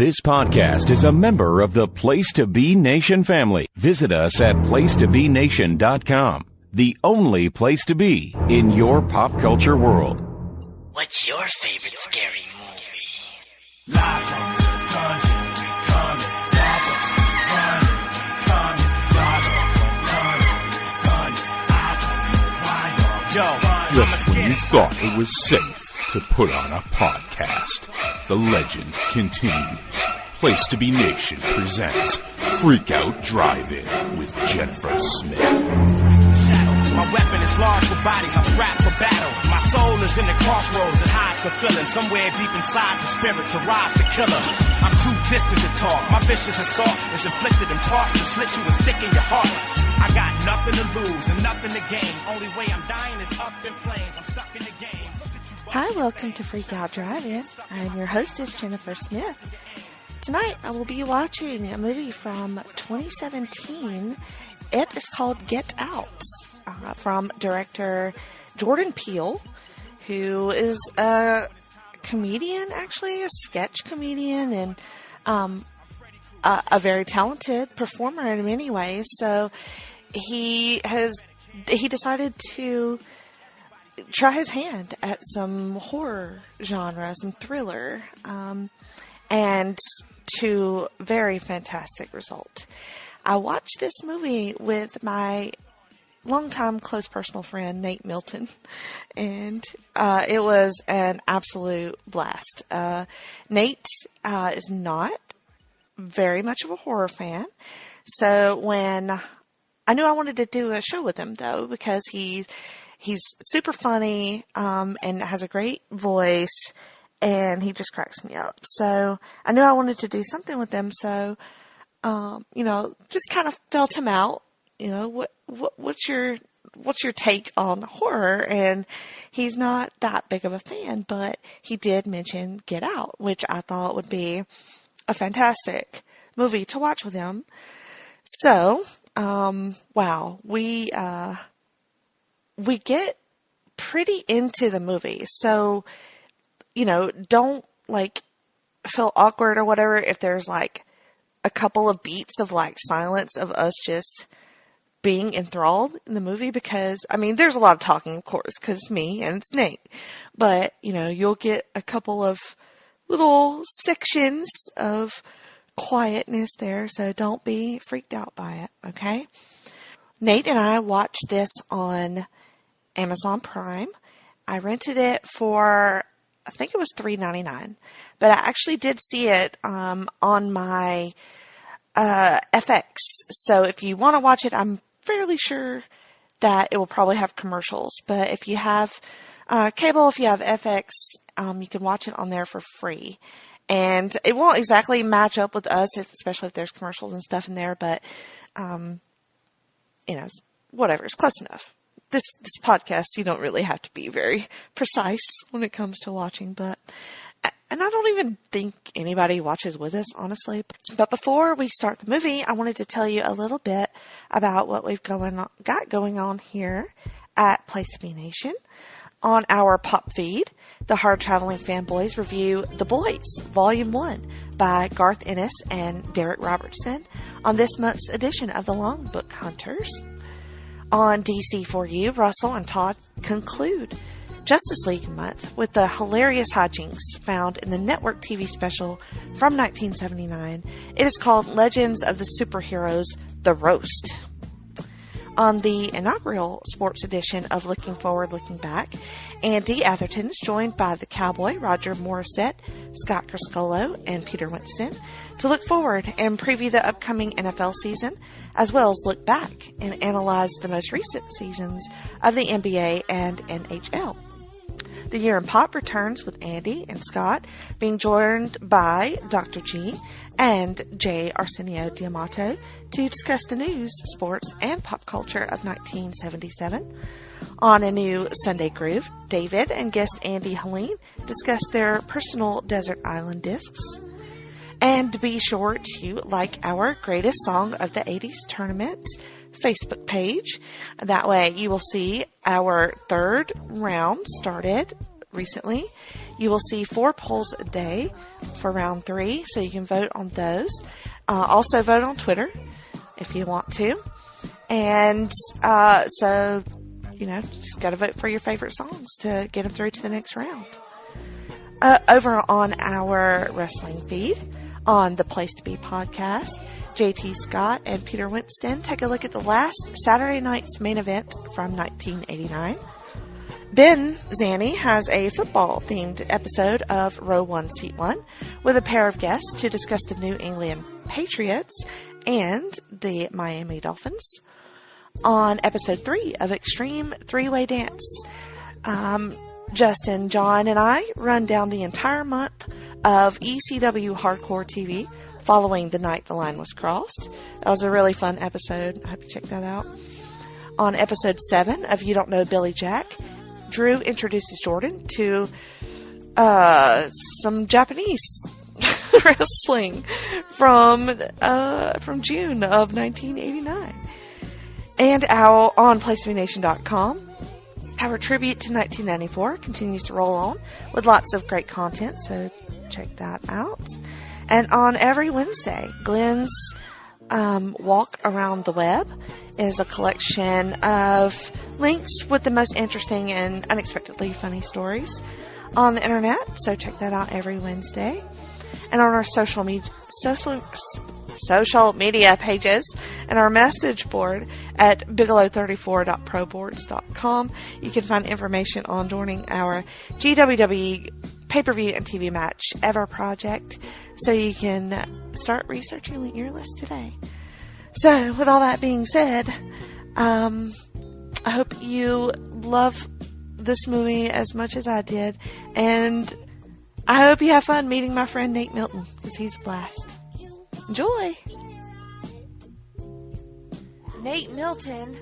This podcast is a member of the Place to Be Nation family. Visit us at placetobenation.com, the only place to be in your pop culture world. What's your favorite scary movie? Live from the dungeon, we coming. Y'all just be running, coming. Y'all don't know it's coming. I don't know why y'all. Yo, just when you thought it was safe to put on a podcast, the legend continues. Place to Be Nation presents Freak Out Drive-In with Jennifer Smith. My weapon is large for bodies, I'm strapped for battle. My soul is in the crossroads and hides the feeling. Somewhere deep inside the spirit to rise the killer. I'm too distant to talk. My vicious assault is inflicted in parts to slit you a stick in your heart. I got nothing to lose and nothing to gain. Only way I'm dying is up in flames. I'm stuck in the game. Hi, welcome to Freak Out Drive-In. I'm your hostess, Jennifer Smith. Tonight, I will be watching a movie from 2017. It is called Get Out, from director Jordan Peele, who is a comedian, actually, a sketch comedian, and a very talented performer in many ways. So he decided to try his hand at some horror genre, some thriller, and to very fantastic result. I watched this movie with my longtime close personal friend, Nate Milton, and it was an absolute blast. Nate is not very much of a horror fan, so when I knew I wanted to do a show with him, though, because he's super funny, and has a great voice, and he just cracks me up. So I knew I wanted to do something with him. So, just kind of felt him out. What's your take on horror? And he's not that big of a fan, but he did mention Get Out, which I thought would be a fantastic movie to watch with him. So, we get pretty into the movie. So, don't feel awkward or whatever if there's a couple of beats of silence of us just being enthralled in the movie, because there's a lot of talking, of course, because it's me and it's Nate, but you'll get a couple of little sections of quietness there, so don't be freaked out by it, okay? Nate and I watched this on Amazon Prime. I rented it for, I think it was $3.99, but I actually did see it on my FX. So if you want to watch it, I'm fairly sure that it will probably have commercials. But if you have cable, if you have FX, you can watch it on there for free. And it won't exactly match up with us, especially if there's commercials and stuff in there. But whatever, it's close enough. This podcast, you don't really have to be very precise when it comes to watching, and I don't even think anybody watches with us, honestly. But before we start the movie, I wanted to tell you a little bit about what we've got going on here at Place to Be Nation. On our pop feed, the Hard Traveling Fanboys review The Boys, Volume 1 by Garth Ennis and Derek Robertson on this month's edition of The Long Book Hunters. On DC4U, Russell and Todd conclude Justice League month with the hilarious hijinks found in the network TV special from 1979. It is called Legends of the Superheroes, The Roast. On the inaugural sports edition of Looking Forward, Looking Back, Andy Atherton is joined by the Cowboy, Roger Morissette, Scott Criscolo, and Peter Winston to look forward and preview the upcoming NFL season, as well as look back and analyze the most recent seasons of the NBA and NHL. The Year in Pop returns with Andy and Scott being joined by Dr. G and J. Arsenio Diamato to discuss the news, sports, and pop culture of 1977. On a new Sunday Groove, David and guest Andy Helene discuss their personal desert island discs. And be sure to like our Greatest Song of the 80s Tournament Facebook page. That way you will see our third round started recently. You will see 4 polls a day for round 3, so you can vote on those. Also vote on Twitter if you want to. And so, just got to vote for your favorite songs to get them through to the next round. Over on our wrestling feed, on the Place to Be podcast, JT Scott and Peter Winston take a look at the last Saturday night's main event from 1989. Ben Zanny has a football-themed episode of Row 1, Seat 1 with a pair of guests to discuss the New England Patriots and the Miami Dolphins. On episode 3 of Extreme Three-Way Dance, Justin, John, and I run down the entire month of ECW Hardcore TV following the night the line was crossed. That was a really fun episode. I hope you check that out. On episode 7 of You Don't Know Billy Jack, Drew introduces Jordan to some Japanese wrestling from June of 1989. And on PlaceToBeNation.com, our tribute to 1994 continues to roll on with lots of great content, so check that out. And on every Wednesday, Glenn's Walk Around the Web is a collection of links with the most interesting and unexpectedly funny stories on the internet, so check that out every Wednesday. And on our social media pages and our message board at bigelow34.proboards.com, you can find information on joining our GWW pay-per-view and TV match ever project, so you can start researching your list today. So with all that being said, I hope you love this movie as much as I did, and I hope you have fun meeting my friend Nate Milton, because he's a blast. Enjoy! Nate Milton,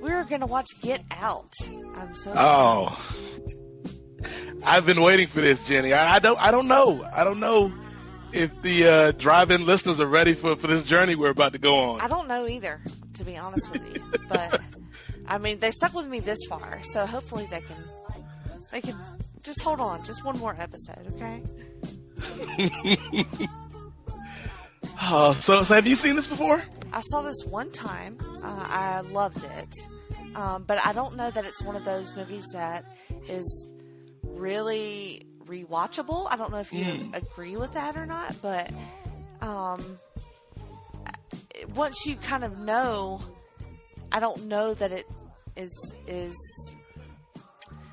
we're going to watch Get Out. I'm so excited. Oh, I've been waiting for this, Jenny. I don't know. I don't know if the drive-in listeners are ready for this journey we're about to go on. I don't know either, to be honest with you. But, I mean, they stuck with me this far, so hopefully they can just hold on. Just one more episode, okay? So have you seen this before? I saw this one time. I loved it. But I don't know that it's one of those movies that is really rewatchable. I don't know if you agree with that or not, but once you kind of know, I don't know that it is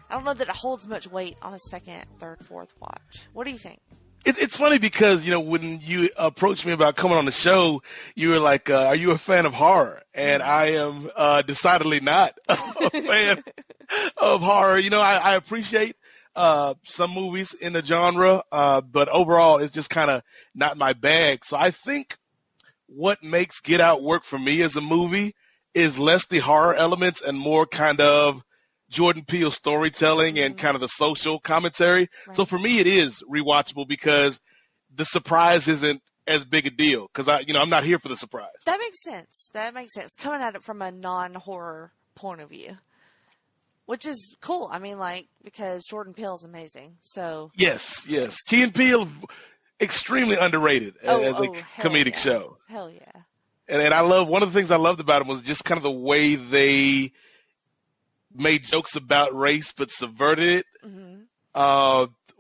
I don't know that it holds much weight on a second, third, fourth watch. What do you think? It's funny because, when you approached me about coming on the show, you were like, are you a fan of horror? And I am decidedly not a fan of horror. I appreciate some movies in the genre, but overall it's just kind of not my bag. So I think what makes Get Out work for me as a movie is less the horror elements and more kind of Jordan Peele storytelling and kind of the social commentary. Right. So for me, it is rewatchable because the surprise isn't as big a deal because I'm not here for the surprise. That makes sense. Coming at it from a non-horror point of view, which is cool. I mean, because Jordan Peele is amazing. So yes. Key and Peele, extremely underrated as a comedic show. Hell yeah. And I love, one of the things I loved about him was just kind of the way they made jokes about race but subverted it. Mm-hmm.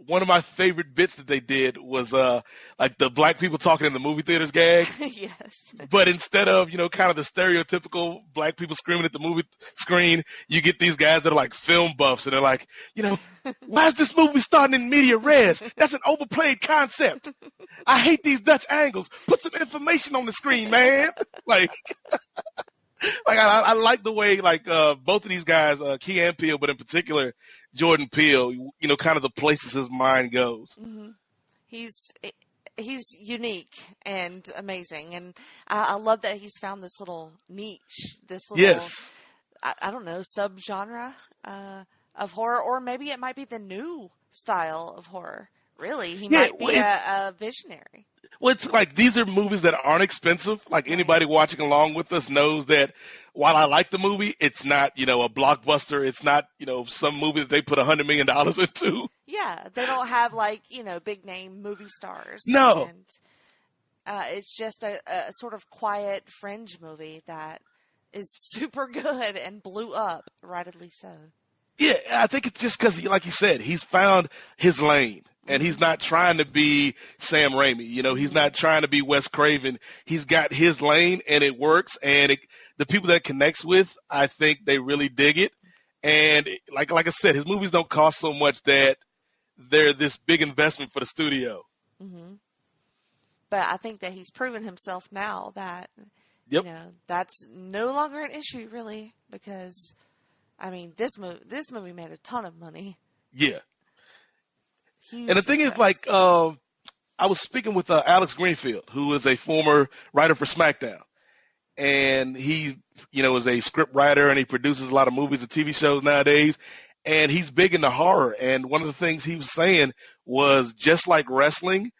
One of my favorite bits that they did was like the black people talking in the movie theaters gag. Yes. But instead of, kind of the stereotypical black people screaming at the movie screen, you get these guys that are like film buffs and they're like, why is this movie starting in media res? That's an overplayed concept. I hate these Dutch angles. Put some information on the screen, man. I like the way both of these guys, Key and Peele, but in particular Jordan Peele, kind of the places his mind goes. Mm-hmm. He's unique and amazing, and I love that he's found this little niche, this little I don't know, subgenre of horror, or maybe it might be the new style of horror. Really, he might be a visionary. Well, it's like these are movies that aren't expensive. Like anybody watching along with us knows that while I like the movie, it's not, a blockbuster. It's not, some movie that they put $100 million into. Yeah, they don't have like, big name movie stars. No. And it's just a sort of quiet fringe movie that is super good and blew up, rightly so. Yeah, I think it's just because, like you said, he's found his lane. And he's not trying to be Sam Raimi. He's not trying to be Wes Craven. He's got his lane, and it works. And the people that it connects with, I think they really dig it. And like I said, his movies don't cost so much that they're this big investment for the studio. Mm-hmm. But I think that he's proven himself now that, that's no longer an issue, really, because, this movie made a ton of money. Yeah. Huge and the thing success. is, I was speaking with Alex Greenfield, who is a former writer for SmackDown. And he, is a script writer, and he produces a lot of movies and TV shows nowadays. And he's big into horror. And one of the things he was saying was, just like wrestling,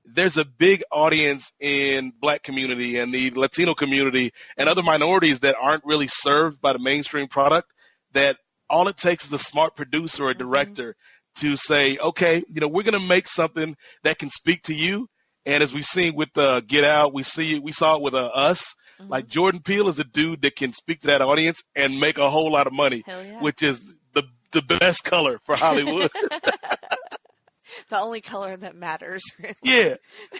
there's a big audience in Black community and the Latino community and other minorities that aren't really served by the mainstream product, that all it takes is a smart producer or a director to say, okay, we're going to make something that can speak to you. And as we've seen with Get Out, we saw it with Us. Mm-hmm. Like Jordan Peele is a dude that can speak to that audience and make a whole lot of money, which is the best color for Hollywood. The only color that matters. Really. Yeah.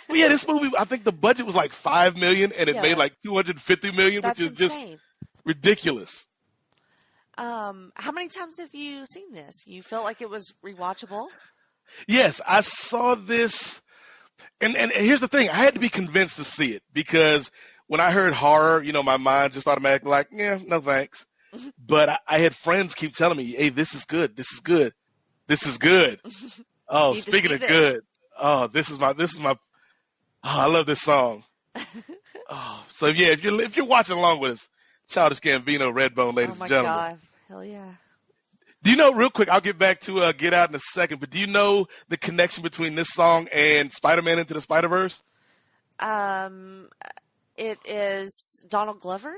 Well, yeah, this movie, I think the budget was like $5 million and it made like $250 million, which is insane. Just ridiculous. How many times have you seen this? You felt like it was rewatchable? Yes, I saw this. And here's the thing. I had to be convinced to see it because when I heard horror, my mind just automatically like, yeah, no thanks. But I had friends keep telling me, hey, this is good. This is good. This is good. Oh, speaking of good. Oh, this is my, I love this song. So yeah, if you're watching along with us, Childish Gambino, Redbone, ladies and gentlemen. Oh my God. Hell yeah. Do you know, real quick, I'll get back to Get Out in a second, but do you know the connection between this song and Spider-Man Into the Spider-Verse? It is Donald Glover?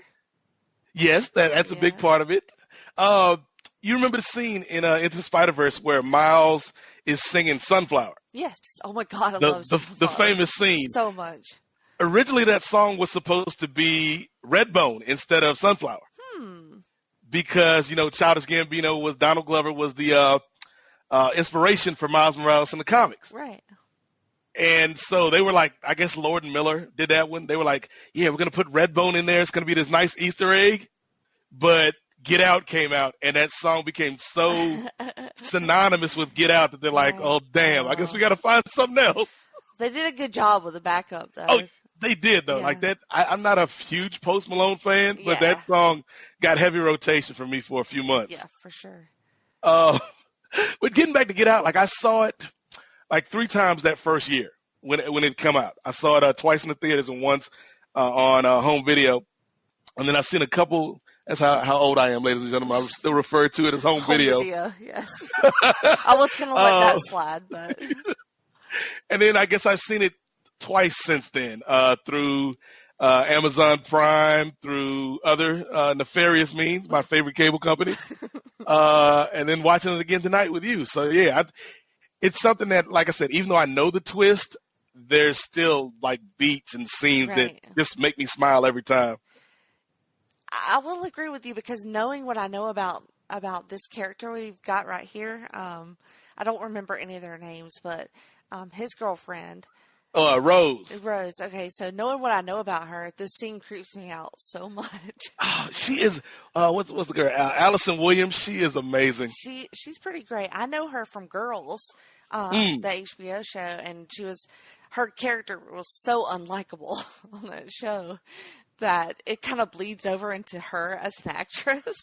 Yes, that's a big part of it. You remember the scene in Into the Spider-Verse where Miles is singing Sunflower? Yes. Oh my God, I love Sunflower. The famous scene. So much. Originally, that song was supposed to be Redbone instead of Sunflower. Because, Childish Gambino Donald Glover was the inspiration for Miles Morales in the comics. Right. And so they were like, I guess Lord and Miller did that one. They were like, yeah, we're going to put Redbone in there. It's going to be this nice Easter egg. But Get Out came out, and that song became so synonymous with Get Out that they're like, oh, damn, I guess we got to find something else. They did a good job with the backup, though. Oh, they did, though. Yeah. Like that, I'm not a huge Post Malone fan, but that song got heavy rotation for me for a few months. Yeah, for sure. But getting back to Get Out, like I saw it like 3 times that first year when it come out. I saw it twice in the theaters and once on home video. And then I've seen a couple. That's how old I am, ladies and gentlemen. I still refer to it as home video. Yes. I was going to let that slide, but. And then I guess I've seen it twice since then through Amazon Prime, through other nefarious means, my favorite cable company, and then watching it again tonight with you. So, yeah, it's something that, like I said, even though I know the twist, there's still like beats and scenes that just make me smile every time. I will agree with you because knowing what I know about this character we've got right here, I don't remember any of their names, but his girlfriend. Rose. Rose. Okay, so knowing what I know about her, this scene creeps me out so much. Oh, she is. What's the girl? Allison Williams. She is amazing. She's pretty great. I know her from Girls, the HBO show, and her character was so unlikable on that show that it kind of bleeds over into her as an actress.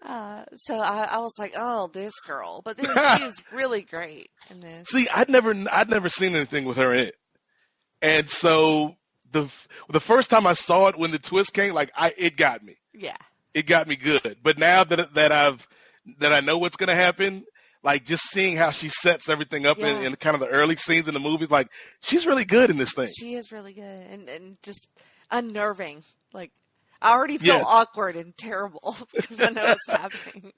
So I was like, oh, this girl. But then she is really great in this. See, I'd never seen anything with her in it. And so the first time I saw it when the twist came, it got me. Yeah. It got me good. But now that I know what's going to happen, like just seeing how she sets everything up in kind of the early scenes in the movies, like she's really good in this thing. She is really good and just unnerving. Like I already feel awkward and terrible because I know what's happening.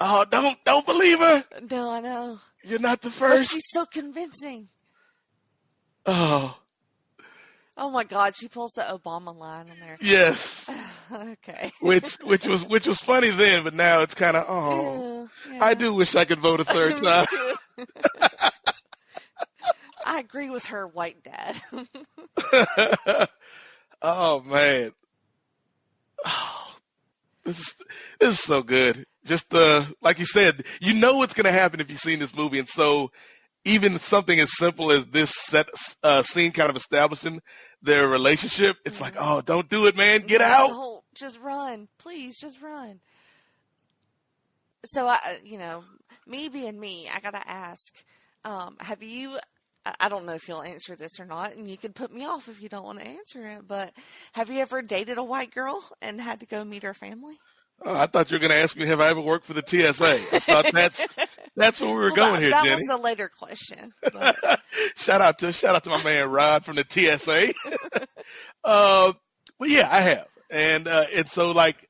Oh, don't believe her. No, I know. You're not the But first. she's so convincing. Oh, Oh my God, she pulls the Obama line on there. yes. Okay. Which was funny then, but now it's kind of Yeah. I do wish I could vote a third time. I agree with her, white dad. Oh man. Oh, this is so good. Just like you said, you know what's going to happen if you've seen this movie, and so even something as simple as this scene kind of establishing their relationship, it's like, oh, don't do it, man. Get out. Don't, just run. Please, just run. So, me being me, I got to ask, have you, I don't know if you'll answer this or not, and you can put me off if you don't want to answer it, but have you ever dated a white girl and had to go meet her family? Oh, I thought you were going to ask me, have I ever worked for the TSA? I thought that's where we were going here, that Jenny. That was a later question. But. Shout out to my man Rod from the TSA. But yeah, I have, and so like,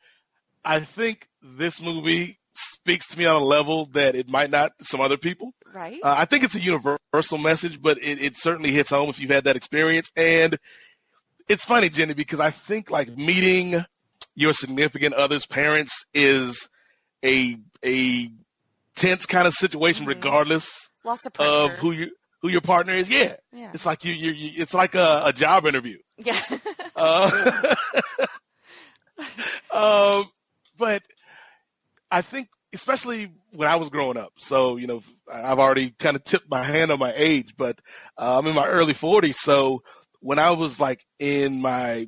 I think this movie speaks to me on a level that it might not to some other people. Right. I think it's a universal message, but it certainly hits home if you've had that experience. And it's funny, Jenny, because I think like meeting your significant other's parents is a tense kind of situation, regardless Lots of pressure. of who your partner is. Yeah. It's like you it's like a job interview. Yeah. But I think, especially when I was growing up, so, I've already kind of tipped my hand on my age, but I'm in my early 40s. So when I was like in my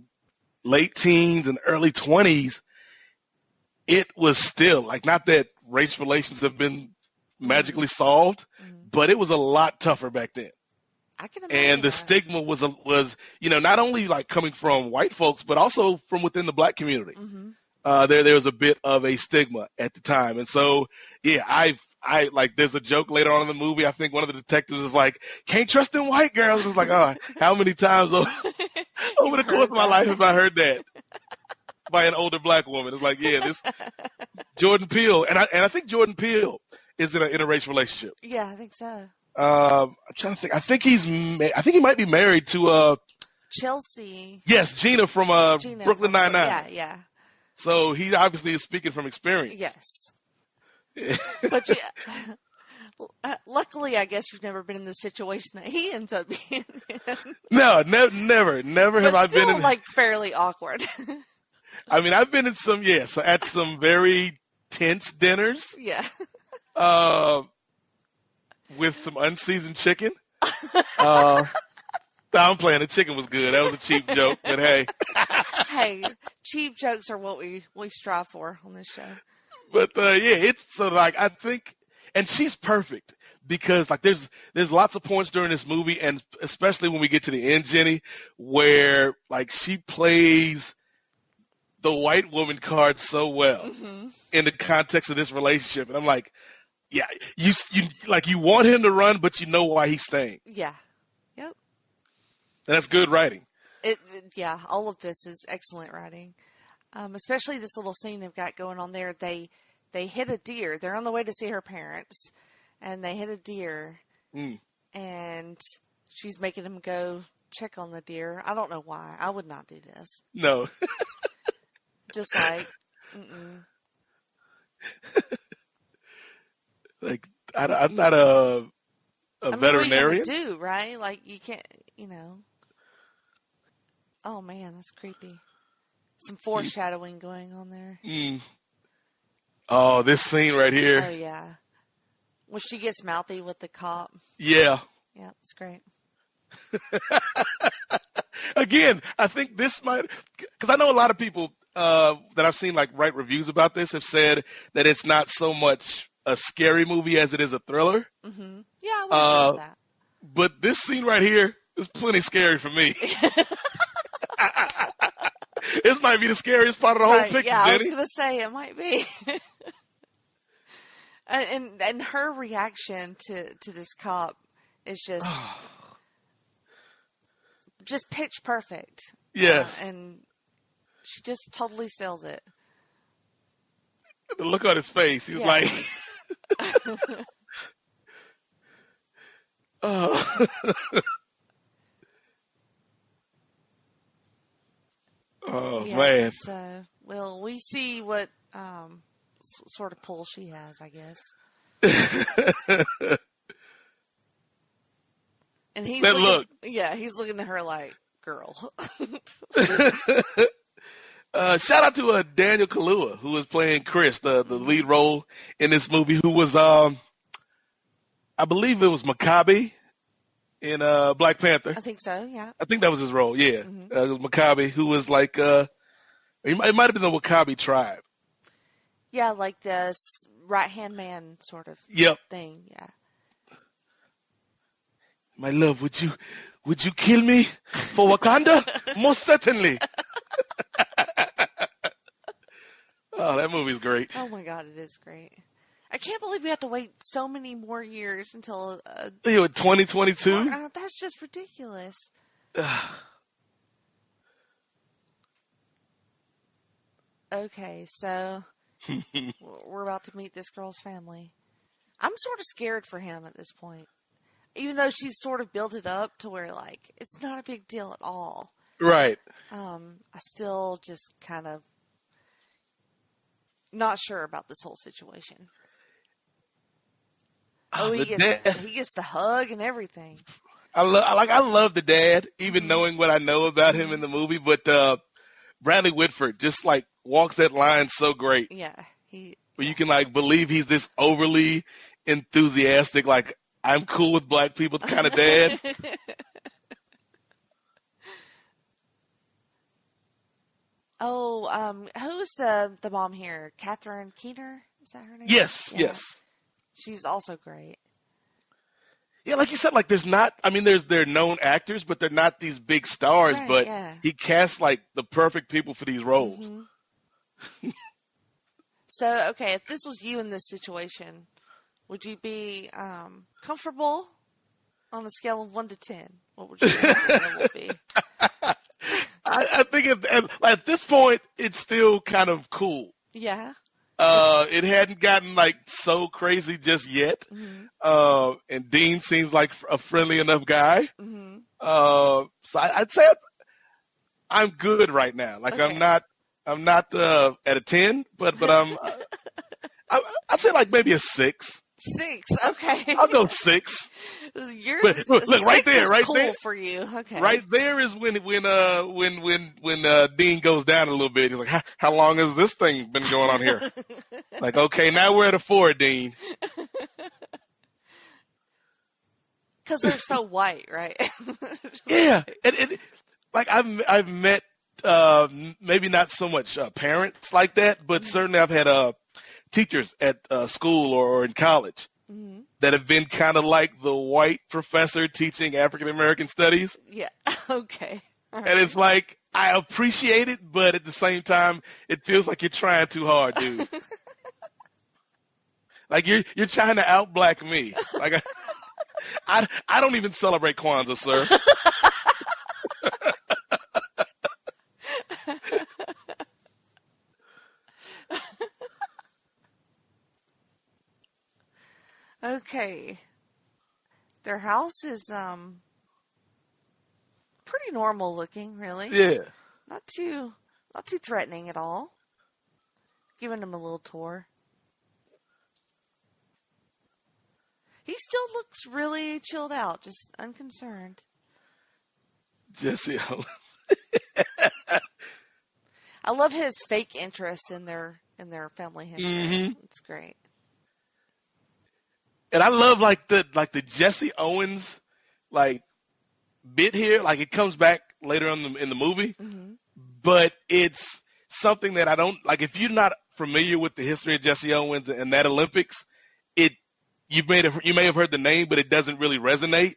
late teens and early 20s, it was still like, not that race relations have been magically solved, but it was a lot tougher back then. I can imagine. And the stigma was not only like coming from white folks, but also from within the black community. There was a bit of a stigma at the time. And so, yeah, I like, there's a joke later on in the movie. I think one of the detectives is like, can't trust them white girls. It's like, oh, how many times over the course of my life have I heard that by an older black woman? It's like, yeah, this Jordan Peele. And I think Jordan Peele is in an interracial relationship. Yeah, I think so. I'm trying to think. I think he might be married to Chelsea. Yes, Gina from Brooklyn Nine-Nine. Yeah. So he obviously is speaking from experience. Yes. But luckily, I guess you've never been in the situation that he ends up being in. No, never have I been in. Like fairly awkward. I mean, I've been in at some very tense dinners. Yeah. With some unseasoned chicken. I'm playing. The chicken was good. That was a cheap joke, but hey. Hey, cheap jokes are what we strive for on this show. But it's so like, I think, and she's perfect because like there's lots of points during this movie, and especially when we get to the end, Jenny, where like she plays the white woman card so well in the context of this relationship, and I'm like, yeah, you want him to run, but you know why he's staying. Yeah. Yep. And that's good writing. Yeah, all of this is excellent writing. Especially this little scene they've got going on there. They hit a deer. They're on the way to see her parents, and they hit a deer. And she's making him go check on the deer. I don't know why. I would not do this. No. Just like, like I'm not a veterinarian. What are you gonna do, right? Like you can't, Oh man, that's creepy. Some foreshadowing going on there. Oh, this scene right here. Oh yeah, when she gets mouthy with the cop. Yeah. Yeah, it's great. Again, I think this might, because I know a lot of people that I've seen like write reviews about this have said that it's not so much a scary movie as it is a thriller. Yeah, I would agree with that. But this scene right here is plenty scary for me. This might be the scariest part of the whole picture, yeah, Jenny. I was going to say it might be. and her reaction to this cop is just pitch perfect. Yes. And she just totally sells it. The look on his face, he was like, oh. Oh, man. So, well, we see what sort of pull she has, I guess. And he's he's looking at her like, girl. Shout out to Daniel Kaluuya, who was playing Chris, the lead role in this movie, who was, I believe it was Maccabi in Black Panther. I think so, yeah. I think that was his role, yeah. Mm-hmm. It was Maccabi, who was like, it might have been the Wakabi tribe. Yeah, like this right-hand man sort of thing, yeah. My love, would you kill me for Wakanda? Most certainly. Oh, that movie's great. Oh my God, it is great. I can't believe we have to wait so many more years until 2022. That's just ridiculous. Okay, so we're about to meet this girl's family. I'm sort of scared for him at this point. Even though she's sort of built it up to where, like, it's not a big deal at all. Right. I still just kind of not sure about this whole situation. He gets the hug and everything. I love the dad, even knowing what I know about him in the movie. But Bradley Whitford just like walks that line so great. Yeah, where you can like believe he's this overly enthusiastic, like I'm cool with black people kind of dad. Who's the mom here? Catherine Keener? Is that her name? Yes, yeah. yes. She's also great. Yeah, like you said, like they're known actors, but they're not these big stars. Right, but yeah. he casts like the perfect people for these roles. Mm-hmm. So, okay, if this was you in this situation, would you be comfortable on a scale of 1 to 10? What would you be? I think at this point, it's still kind of cool. Yeah. It hadn't gotten like so crazy just yet. Mm-hmm. And Dean seems like a friendly enough guy. Mm-hmm. So I'd say I'm good right now. Like okay. I'm not at a 10, but I'd say like maybe a 6. 6, okay. I'll go 6. Look right there, right cool there for you. Okay. Right there is when Dean goes down a little bit. He's like, how long has this thing been going on here? Like, okay, now we're at a 4, Dean. Because they're so white, right? Yeah, and like I've met maybe not so much parents like that, but certainly I've had teachers at school or in college that have been kind of like the white professor teaching African American studies. Yeah. Okay. Right. And it's like I appreciate it, but at the same time, it feels like you're trying too hard, dude. Like you're trying to out-black me. Like I don't even celebrate Kwanzaa, sir. Okay. Their house is pretty normal looking, really. Yeah. Not too threatening at all. Giving him a little tour. He still looks really chilled out, just unconcerned. Jesse. I love his fake interest in their family history. Mm-hmm. It's great. And I love like the Jesse Owens like bit here. Like it comes back later on in the movie, but it's something that I don't like. If you're not familiar with the history of Jesse Owens and that Olympics, you may have heard the name, but it doesn't really resonate.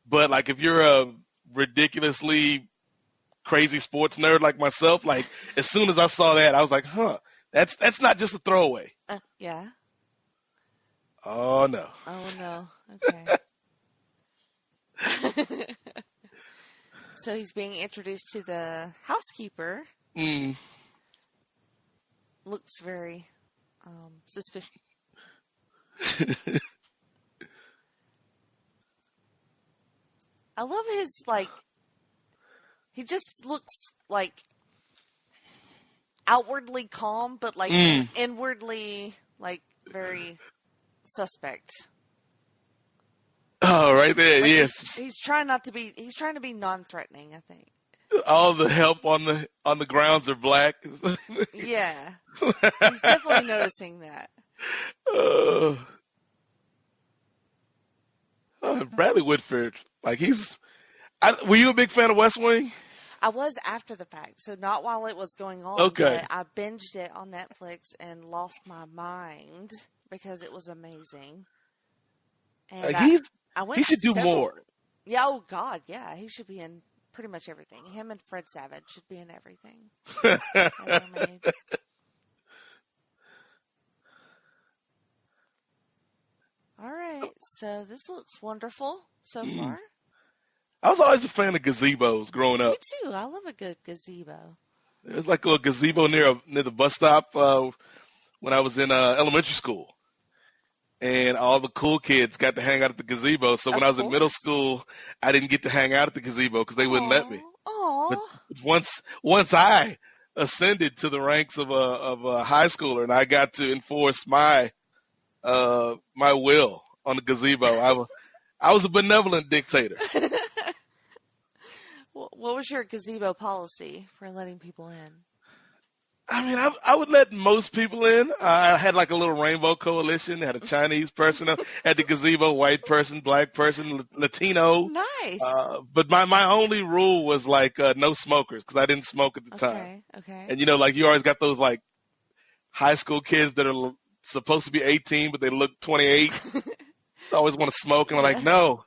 But like if you're a ridiculously crazy sports nerd like myself, like as soon as I saw that, I was like, huh, that's not just a throwaway. Yeah. Oh, no. Oh, no. Okay. So he's being introduced to the housekeeper. Looks very suspicion. I love his, like, he just looks, like, outwardly calm, but, like, inwardly, like, very suspect. Oh, right there, Like, yes. He's trying to be non-threatening, I think. All the help on the grounds are black. Yeah. He's definitely noticing that. Bradley Whitford, like were you a big fan of West Wing? I was after the fact, so not while it was going on. Okay. But I binged it on Netflix and lost my mind because it was amazing. And Like I went he should do more. Yeah, oh God, yeah. He should be in pretty much everything. Him and Fred Savage should be in everything ever made. All right, so this looks wonderful so far. I was always a fan of gazebos growing up. Me too. I love a good gazebo. There's like a gazebo near the bus stop when I was in elementary school. And all the cool kids got to hang out at the gazebo. So when I was in middle school, I didn't get to hang out at the gazebo because they wouldn't let me. Aww. But once I ascended to the ranks of a high schooler and I got to enforce my will on the gazebo, I was a benevolent dictator. What was your gazebo policy for letting people in? I mean, I would let most people in. I had like a little rainbow coalition. I had a Chinese person at the gazebo, white person, black person, Latino. Nice. But my only rule was like no smokers because I didn't smoke at the time. Okay. And, like you always got those like high school kids that are supposed to be 18, but they look 28. They always want to smoke. And I'm like, no,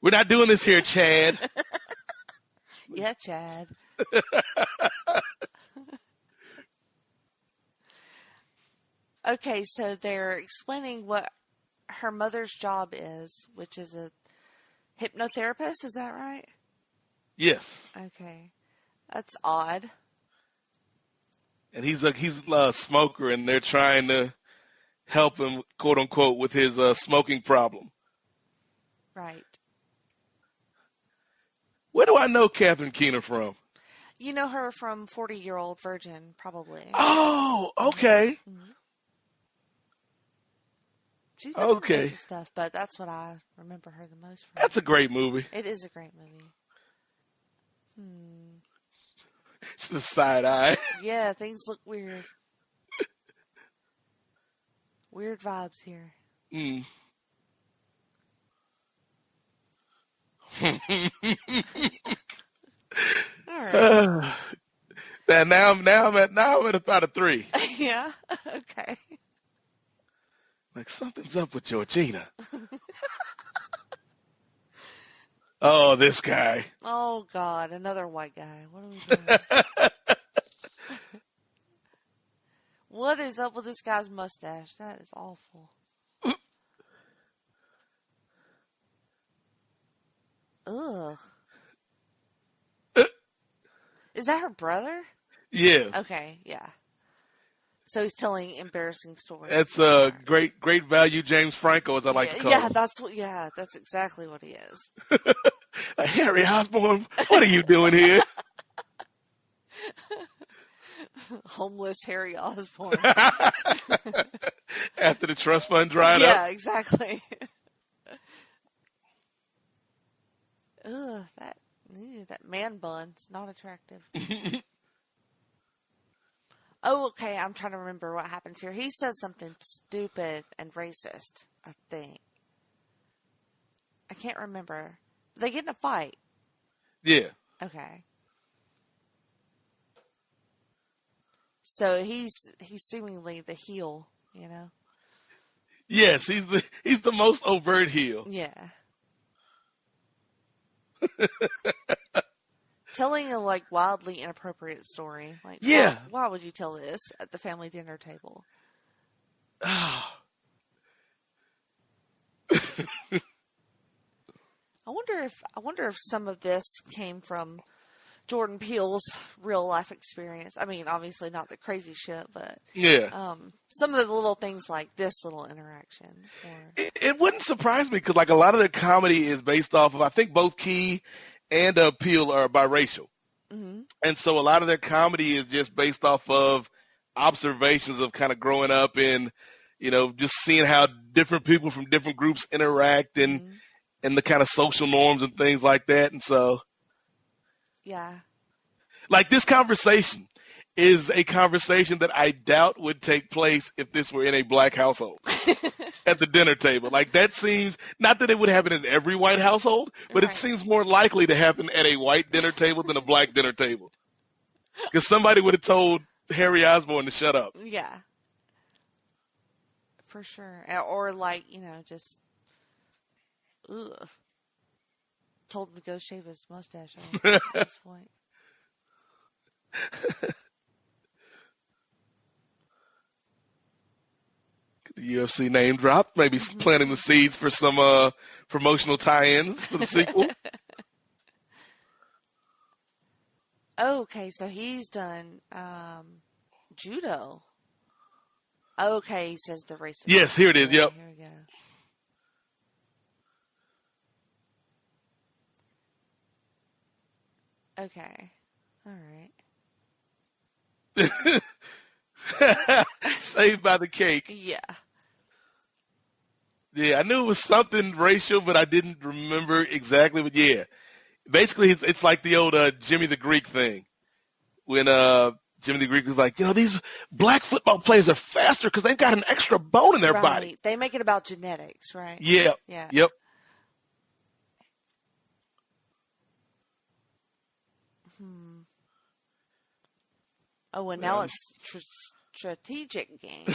we're not doing this here, Chad. Yeah, Chad. Okay, so they're explaining what her mother's job is, which is a hypnotherapist. Is that right? Yes. Okay, that's odd. And he's a smoker, and they're trying to help him, quote unquote, with his smoking problem. Right. Where do I know Catherine Keener from? You know her from 40-Year-Old Virgin, probably. Oh, okay. Mm-hmm. She's been in a bunch of stuff, but that's what I remember her the most from. That's a great movie. It is a great movie. It's the side eye. Yeah, things look weird. Weird vibes here. All right. Now I'm at about a 3. Yeah. Okay. Like something's up with Georgina. Oh, this guy. Oh God, another white guy. What are we doing? What is up with this guy's mustache? That is awful. Ugh. Is that her brother? Yeah. Okay, yeah. So he's telling embarrassing stories. That's great value James Franco, as I like to call him. That's exactly what he is. Harry Osborn, what are you doing here? Homeless Harry Osborn. After the trust fund dried up. Yeah, exactly. Ugh, that man bun's not attractive. Oh, okay. I'm trying to remember what happens here. He says something stupid and racist, I think. I can't remember. They get in a fight. Yeah. Okay. So he's seemingly the heel, you know? Yes, he's the most overt heel. Yeah. Telling a wildly inappropriate story. Yeah. Why would you tell this at the family dinner table? I wonder if some of this came from Jordan Peele's real life experience. I mean, obviously not the crazy shit, but some of the little things like this little interaction. It wouldn't surprise me because like a lot of their comedy is based off of, I think both Key and Peele are biracial. Mm-hmm. And so a lot of their comedy is just based off of observations of kind of growing up and, you know, just seeing how different people from different groups interact and the kind of social norms and things like that. And so, yeah, like this conversation is a conversation that I doubt would take place if this were in a black household at the dinner table. Like that seems, not that it would happen in every white household, but it seems more likely to happen at a white dinner table than a black dinner table. Because somebody would have told Harry Osborn to shut up. Yeah. For sure. Or like, you know, just told him to go shave his mustache off at this point. The UFC name drop, maybe planting the seeds for some promotional tie-ins for the sequel. Okay, so he's done judo. Okay, he says the racist. Yes, here it is. Yep. Here we go. Okay. All right. Saved by the cake. Yeah. Yeah, I knew it was something racial, but I didn't remember exactly. But yeah, basically it's like the old Jimmy the Greek thing. When Jimmy the Greek was like, you know, these black football players are faster because they've got an extra bone in their body. They make it about genetics, right? Yeah. Yeah. Yep. Oh, and now it's strategic game.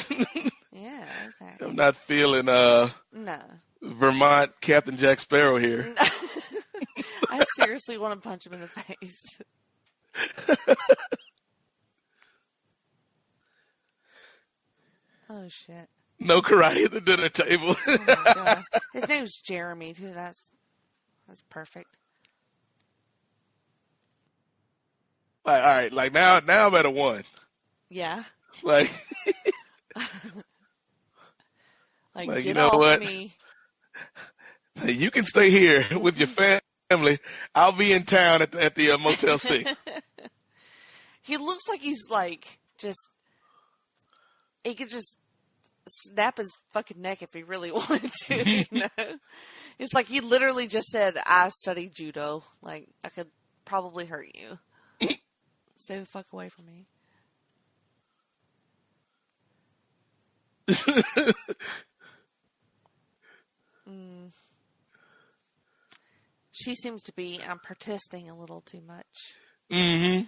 Yeah, okay. I'm not feeling no. Vermont Captain Jack Sparrow here. I seriously want to punch him in the face. Oh, shit. No karate at the dinner table. Oh, my God. His name's Jeremy, too. That's perfect. Like, all right, like now I'm at a 1. Yeah. Like, like you get know off what? me. Hey, you can stay here with your family. I'll be in town at the Motel 6. He looks like he's like he could just snap his fucking neck if he really wanted to, you know? It's like he literally just said, I studied judo. Like, I could probably hurt you. Stay the fuck away from me. She seems to be protesting a little too much. Mm-hmm.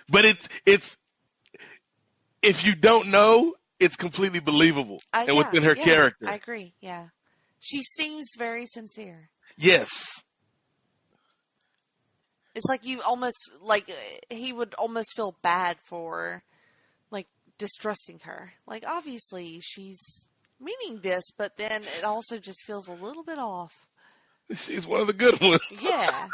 But it's if you don't know, it's completely believable and within her character. I agree. Yeah, she seems very sincere. Yes. It's like you almost, like, he would almost feel bad for, like, distrusting her. Like, obviously, she's meaning this, but then it also just feels a little bit off. She's one of the good ones. Yeah.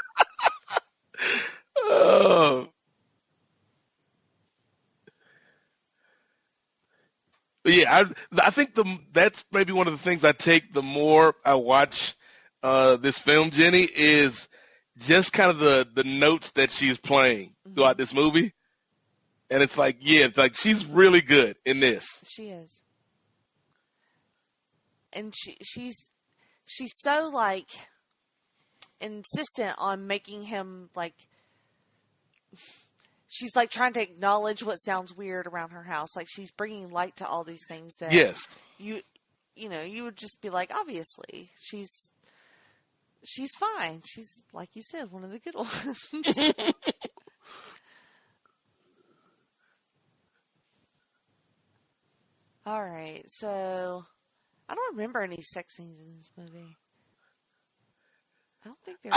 But yeah, I think that's maybe one of the things I take the more I watch this film, Jenny, is just kind of the notes that she's playing throughout this movie. And it's like, yeah, it's like she's really good in this. She is. And she's so, like, insistent on making him, like, she's, like, trying to acknowledge what sounds weird around her house. Like, she's bringing light to all these things that you know, you would just be like, obviously, she's fine. She's, like you said, one of the good ones. All right, so I don't remember any sex scenes in this movie. I don't think there.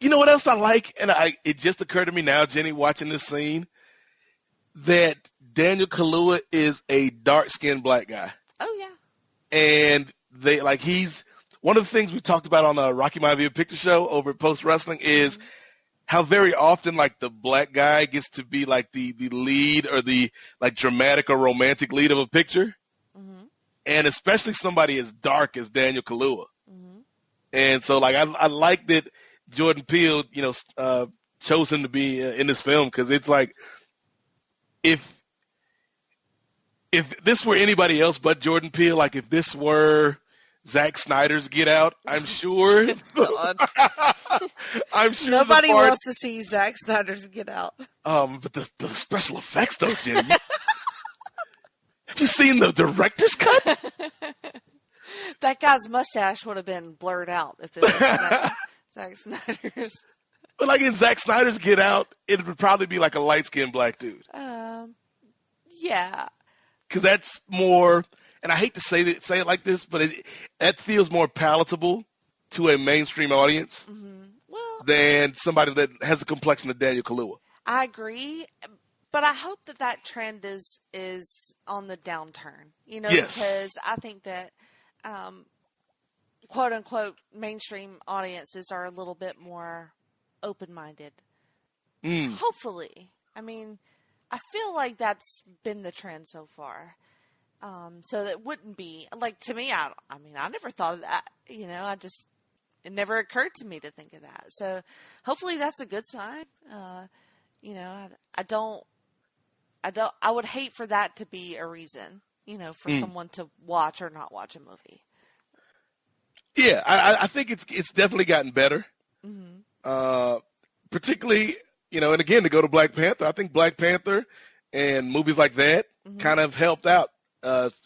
You know what else I like? And it just occurred to me now, Jenny, watching this scene, that Daniel Kaluuya is a dark-skinned black guy. Oh, yeah. And he's one of the things we talked about on the Rocky Maivia Picture Show over at Post Wrestling is how very often like the black guy gets to be like the lead or the like dramatic or romantic lead of a picture. Mm-hmm. And especially somebody as dark as Daniel Kaluuya. Mm-hmm. And so like I like that Jordan Peele, chose him to be in this film, because it's like if this were anybody else but Jordan Peele, like if this were Zack Snyder's Get Out, I'm sure. I'm sure nobody wants to see Zack Snyder's Get Out. But the special effects, though, Jim. Have you seen the director's cut? That guy's mustache would have been blurred out if it was Zack Snyder's. But like in Zack Snyder's Get Out, it would probably be like a light-skinned black dude. Yeah. Because that's more. And I hate to say it like this, but that feels more palatable to a mainstream audience than somebody that has the complexion of Daniel Kaluuya. I agree, but I hope that trend is on the downturn. Yes. Because I think that quote unquote mainstream audiences are a little bit more open-minded. Hopefully, I mean, I feel like that's been the trend so far. So that wouldn't be like, to me, I never thought of that, it never occurred to me to think of that. So hopefully that's a good sign. I would hate for that to be a reason, for someone to watch or not watch a movie. Yeah. I think it's definitely gotten better. Mm-hmm. Particularly, and again, to go to Black Panther, I think Black Panther and movies like that kind of helped out.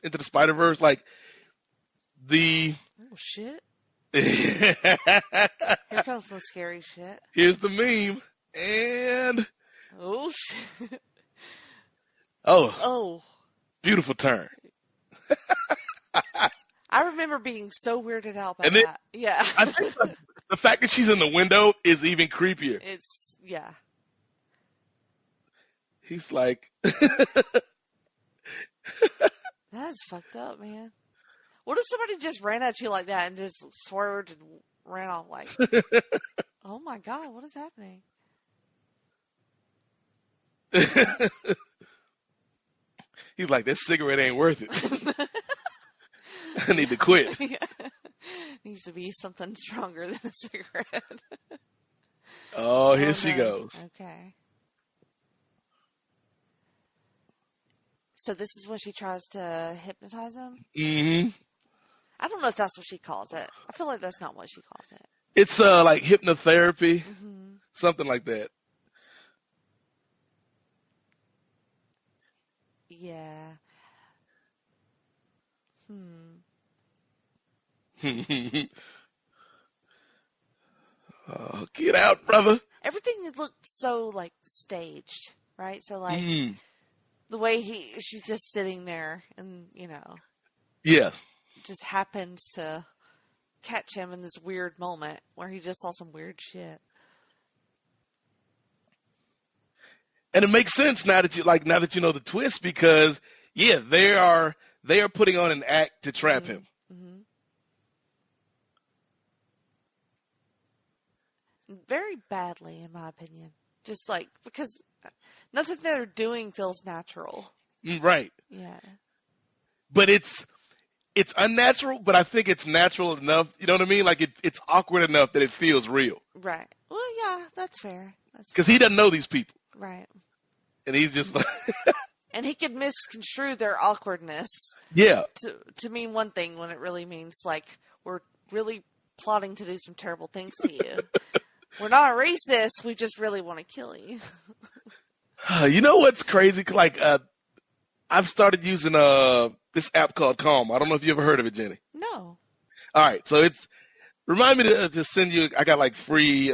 Into the Spider-Verse, like the oh shit. Here comes some scary shit. Here's the meme, and oh shit. Oh beautiful turn. I remember being so weirded out by that. Yeah. I think the fact that she's in the window is even creepier. Yeah. He's like That's fucked up, man. What if somebody just ran at you like that and just swerved and ran off like, oh my God, what is happening? He's like, that cigarette ain't worth it. I need to quit. Yeah. Needs to be something stronger than a cigarette. Oh, here she goes. Okay. So this is when she tries to hypnotize him? Mm-hmm. I don't know if that's what she calls it. I feel like that's not what she calls it. It's like hypnotherapy, something like that. Yeah. Oh, get out, brother. Everything looked so like staged, right? So like the way she's just sitting there and, yeah, just happens to catch him in this weird moment where he just saw some weird shit. And it makes sense now that you know the twist, because yeah, they are putting on an act to trap him. Mm-hmm. Very badly, in my opinion. Just like, because nothing they're doing feels natural. Right. Yeah. But it's unnatural, but I think it's natural enough. You know what I mean? Like it's awkward enough that it feels real. Right. Well, yeah, that's fair. Because he doesn't know these people. Right. And he's just like... And he could misconstrue their awkwardness. Yeah. To mean one thing when it really means, like, we're really plotting to do some terrible things to you. We're not racist. We just really want to kill you. You know what's crazy? Like, I've started using this app called Calm. I don't know if you ever heard of it, Jenny. No. All right. So remind me to send you, I got like free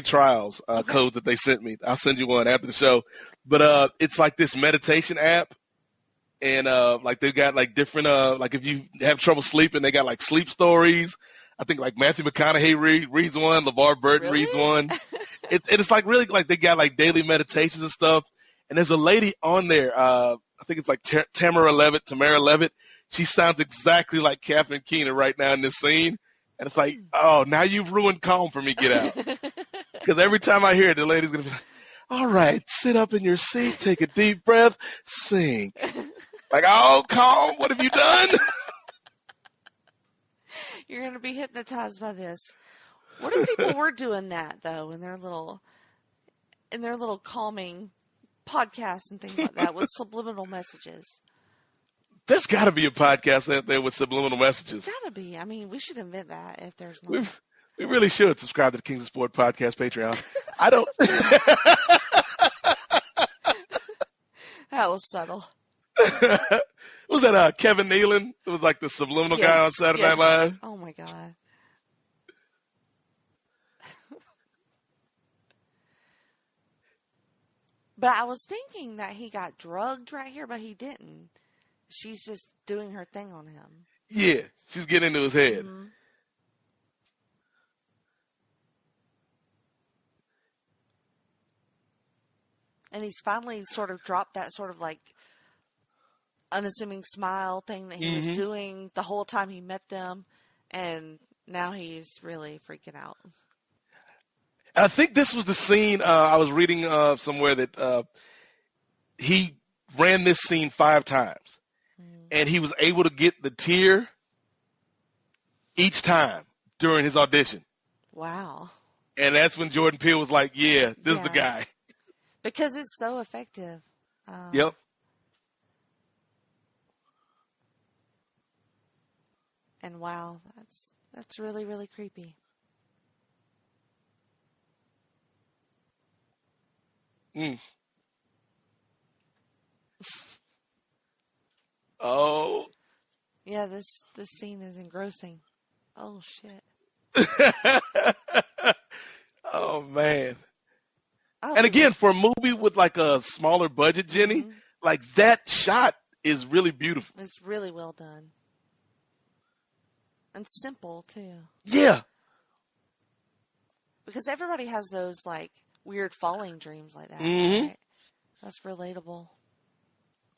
trials codes that they sent me. I'll send you one after the show. But it's like this meditation app. And like they've got like different, like if you have trouble sleeping, they got like sleep stories. I think like Matthew McConaughey reads one, LeVar Burton reads one. It's like really like they got like daily meditations and stuff. And there's a lady on there, I think it's like Tamara Levitt. She sounds exactly like Catherine Keener right now in this scene. And it's like, oh, now you've ruined Calm for me, Get Out. Because every time I hear it, the lady's going to be like, all right, sit up in your seat, take a deep breath, sing. Like, oh, calm, what have you done? You're going to be hypnotized by this. What if people were doing that, though, in their little calming podcasts and things like that with subliminal messages? There's got to be a podcast out there with subliminal messages. Gotta be. I mean, we should invent that if there's not. We really should subscribe to the Kings of Sport podcast Patreon. I don't. That was subtle. Was that Kevin Nealon? It was like the subliminal guy on Saturday Night Live. Oh my God. But I was thinking that he got drugged right here, but he didn't. She's just doing her thing on him. Yeah, she's getting into his head. Mm-hmm. And he's finally sort of dropped that sort of like unassuming smile thing that he was doing the whole time he met them. And now he's really freaking out. I think this was the scene I was reading somewhere that he ran this scene 5 times. And he was able to get the tear each time during his audition. Wow. And that's when Jordan Peele was like, yeah, this is the guy. Because it's so effective. Yep. And wow, that's really, really creepy. Oh. Yeah, this scene is engrossing. Oh shit. Oh man. Oh, And again, for a movie with like a smaller budget, Jenny, like that shot is really beautiful. It's really well done. And simple too. Yeah. Because everybody has those like weird falling dreams like that. Mm-hmm. Right? That's relatable.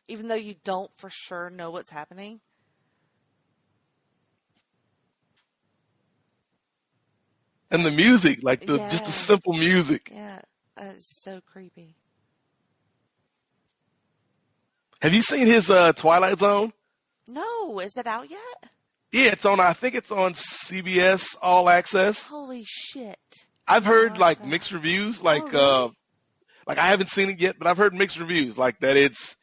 Even though you don't for sure know what's happening. And the music, like just the simple music. Yeah, it's so creepy. Have you seen his Twilight Zone? No, is it out yet? Yeah, it's on. I think it's on CBS All Access. Holy shit! I've heard like mixed reviews. Like, really? like I haven't seen it yet, but I've heard mixed reviews. Like that, it's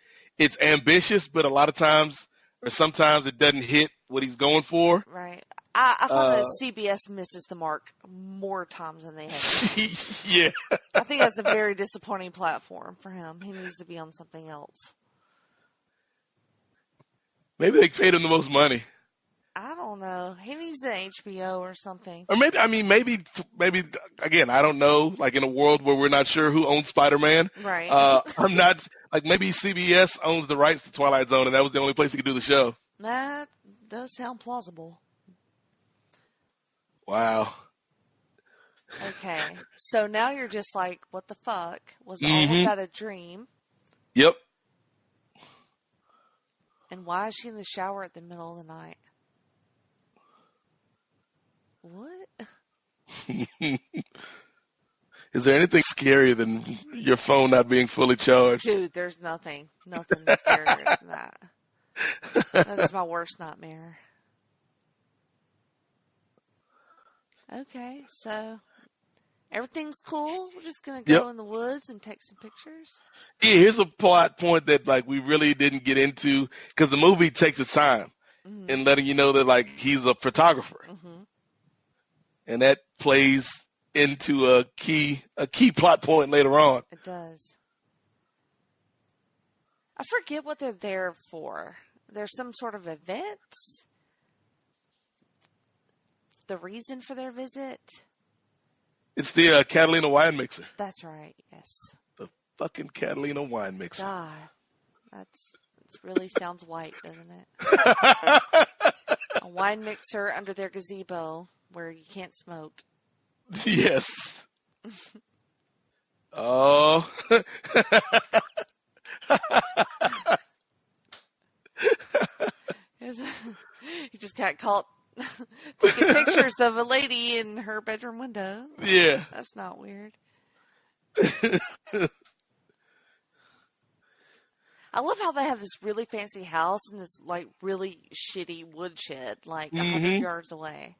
ambitious, but a lot of times or sometimes it doesn't hit what he's going for. Right. I find that CBS misses the mark more times than they have. Yeah. I think that's a very disappointing platform for him. He needs to be on something else. Maybe they paid him the most money. I don't know. He needs an HBO or something. Or maybe again, I don't know. Like in a world where we're not sure who owns Spider-Man, right? I'm not like maybe CBS owns the rights to Twilight Zone, and that was the only place he could do the show. That does sound plausible. Wow. Okay, so now you're just like, what the fuck? Was all of that a dream? Yep. And why is she in the shower at the middle of the night? What? Is there anything scarier than your phone not being fully charged? Dude, there's nothing scarier than that. That's my worst nightmare. Okay, so everything's cool. We're just going to go in the woods and take some pictures. Yeah, here's a plot point that like we really didn't get into because the movie takes its time in letting you know that like he's a photographer. And that plays into a key plot point later on. It does. I forget what they're there for. There's some sort of event. The reason for their visit? It's the Catalina wine mixer. That's right, yes. The fucking Catalina wine mixer. God, it really sounds white, doesn't it? A wine mixer under their gazebo where you can't smoke. Yes. Oh. You just got caught Taking pictures of a lady in her bedroom window. Yeah. That's not weird. I love how they have this really fancy house and this like really shitty woodshed like 100 yards away.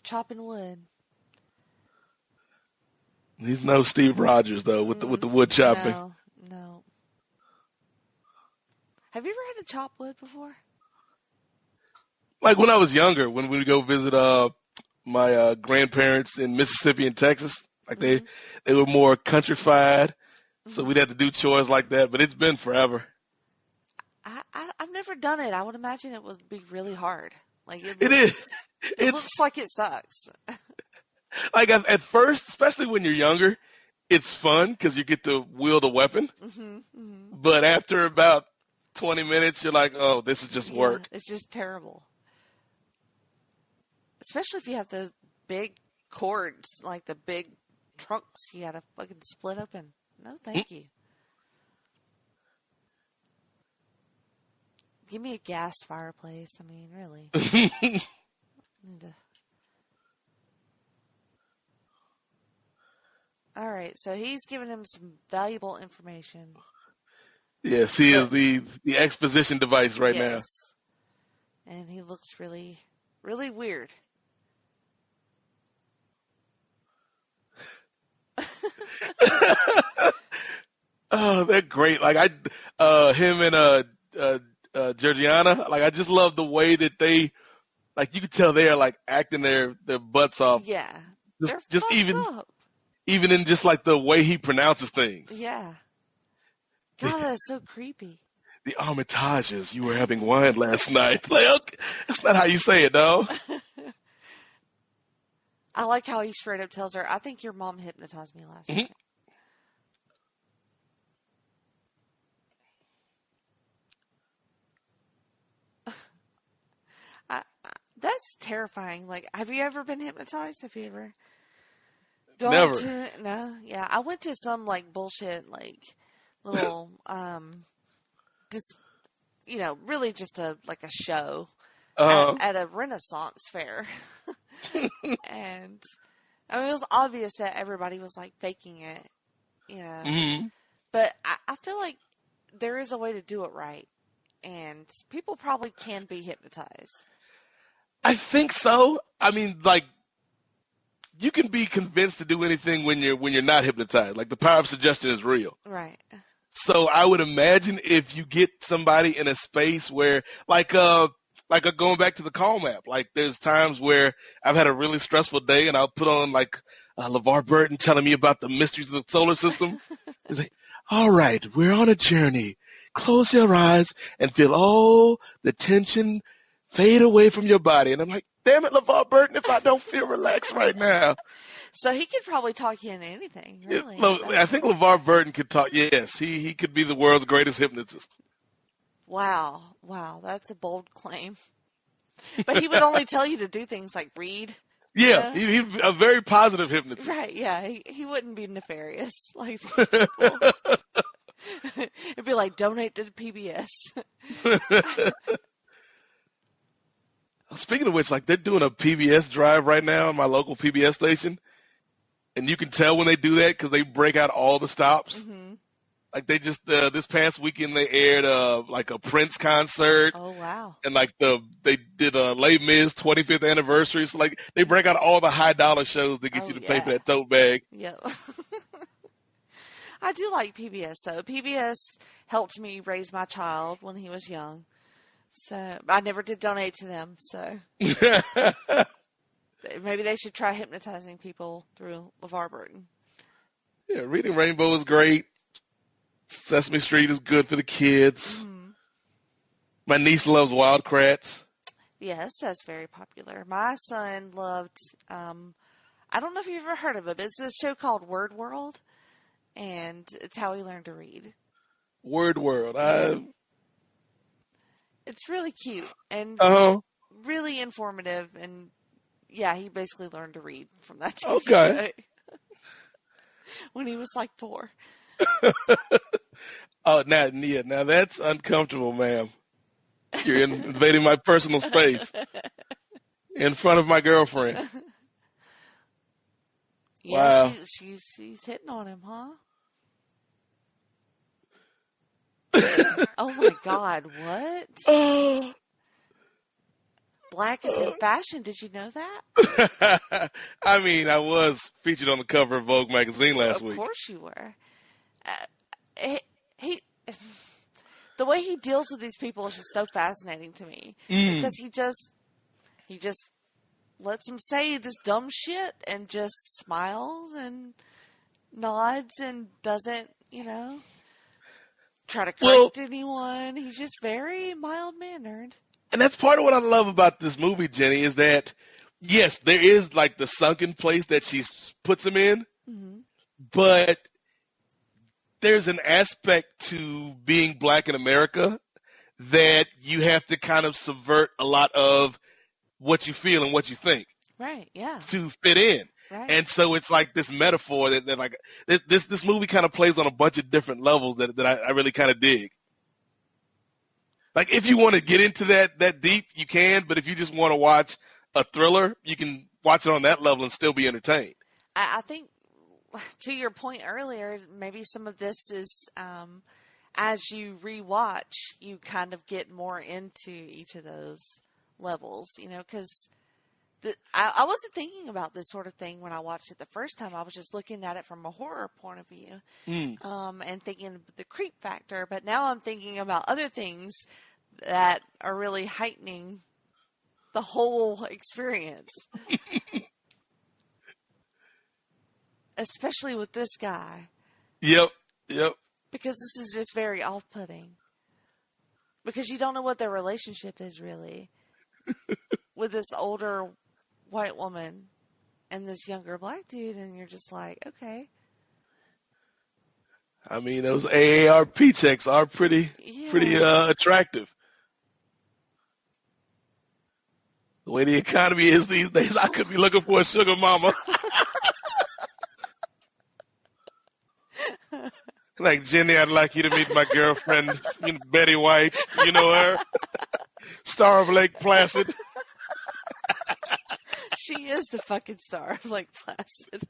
Chopping wood. He's no Steve Rogers though with the wood chopping. No. Have you ever had to chop wood before? Like when I was younger, when we would go visit my grandparents in Mississippi and Texas, like they were more countrified, so we'd have to do chores like that. But it's been forever. I've never done it. I would imagine it would be really hard. Like it is. It looks like it sucks. Like at first, especially when you're younger, it's fun because you get to wield a weapon. But after about 20 minutes, you're like, oh, this is just work. It's just terrible. Especially if you have the big cords, like the big trunks you gotta fucking split open. No, thank you. Give me a gas fireplace. I mean, really. All right, so he's giving him some valuable information. Yes, he is the exposition device right now. And he looks really, really weird. Oh, they're great. Like him and Georgiana, like I just love the way that they, like you could tell they are like acting their butts off. Yeah, just even up. Even in just like the way he pronounces things. Yeah. God, that's so creepy. The Armitages, you were having wine last night. Like, okay, that's not how you say it, though. I like how he straight up tells her, I think your mom hypnotized me last night. That's terrifying. Like, have you ever been hypnotized? Have you ever? Never. No. Yeah. I went to some, like, bullshit, like, little, just, you know, really just a show at a Renaissance fair. And I mean, it was obvious that everybody was like faking it, you know, but I feel like there is a way to do it right. And people probably can be hypnotized. I think so. I mean, like, you can be convinced to do anything when you're not hypnotized. Like, the power of suggestion is real. Right. So I would imagine if you get somebody in a space where, like going back to the Calm app, like there's times where I've had a really stressful day and I'll put on like LeVar Burton telling me about the mysteries of the solar system. It's like, all right, we're on a journey. Close your eyes and feel all the tension fade away from your body. And I'm like, damn it, LeVar Burton, if I don't feel relaxed right now. So he could probably talk you into anything, really. I think LeVar Burton could talk. Yes, he could be the world's greatest hypnotist. Wow, that's a bold claim. But he would only tell you to do things like read. Yeah, he's a very positive hypnotist. Right, yeah. He wouldn't be nefarious like these people. It'd be like, donate to the PBS. Speaking of which, like they're doing a PBS drive right now on my local PBS station. And you can tell when they do that because they break out all the stops. Like they just this past weekend they aired like a Prince concert. Oh wow! And like they did a Les Mis 25th anniversary. So like they break out all the high dollar shows to get you to pay for that tote bag. Yep. I do like PBS though. PBS helped me raise my child when he was young. So I never did donate to them. So maybe they should try hypnotizing people through LeVar Burton. Yeah, Reading Rainbow is great. Sesame Street is good for the kids. My niece loves Wild Kratts. Yes, that's very popular. My son loved, I don't know if you've ever heard of it, but it's a show called Word World, and it's how he learned to read. Word World. It's really cute and really informative, and yeah, he basically learned to read from that TV show. when he was like 4. Oh, now that's uncomfortable, ma'am. You're invading my personal space in front of my girlfriend. Yeah, Wow. she's hitting on him, huh? Oh my God, what? Oh. Black is in fashion. Did you know that? I mean, I was featured on the cover of Vogue magazine last week. Of course you were. The way he deals with these people is just so fascinating to me because he just lets them say this dumb shit and just smiles and nods and doesn't, try to correct anyone. He's just very mild-mannered. And that's part of what I love about this movie, Jenny, is that, yes, there is like the sunken place that she puts him in, but there's an aspect to being black in America that you have to kind of subvert a lot of what you feel and what you think. Right, yeah. To fit in. Right. And so it's like this metaphor that like this movie kind of plays on a bunch of different levels that I really kind of dig. Like if you want to get into that deep, you can, but if you just want to watch a thriller, you can watch it on that level and still be entertained. I think to your point earlier, maybe some of this is as you rewatch, you kind of get more into each of those levels, because I wasn't thinking about this sort of thing when I watched it the first time. I was just looking at it from a horror point of view and thinking of the creep factor. But now I'm thinking about other things that are really heightening the whole experience. Especially with this guy. Yep. Because this is just very off-putting. Because you don't know what their relationship is really with this older white woman and this younger black dude, and you're just like, okay. I mean, those AARP checks are pretty attractive. The way the economy is these days, I could be looking for a sugar mama. Like, Jenny, I'd like you to meet my girlfriend, Betty White. You know her? Star of Lake Placid. She is the fucking star of Lake Placid.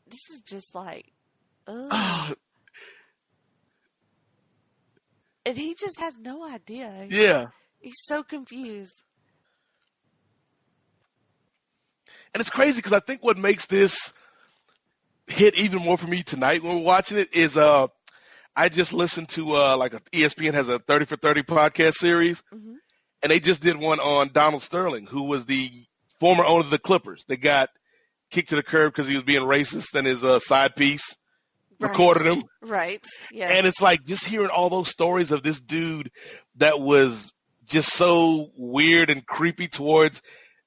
This is just like, ugh. And he just has no idea. Yeah. He's so confused. And it's crazy because I think what makes this hit even more for me tonight when we're watching it is I just listened to ESPN has a 30 for 30 podcast series, and they just did one on Donald Sterling, who was the former owner of the Clippers. They got kicked to the curb because he was being racist, and his side piece recorded him. Right, yes. And it's like just hearing all those stories of this dude that was just so weird and creepy towards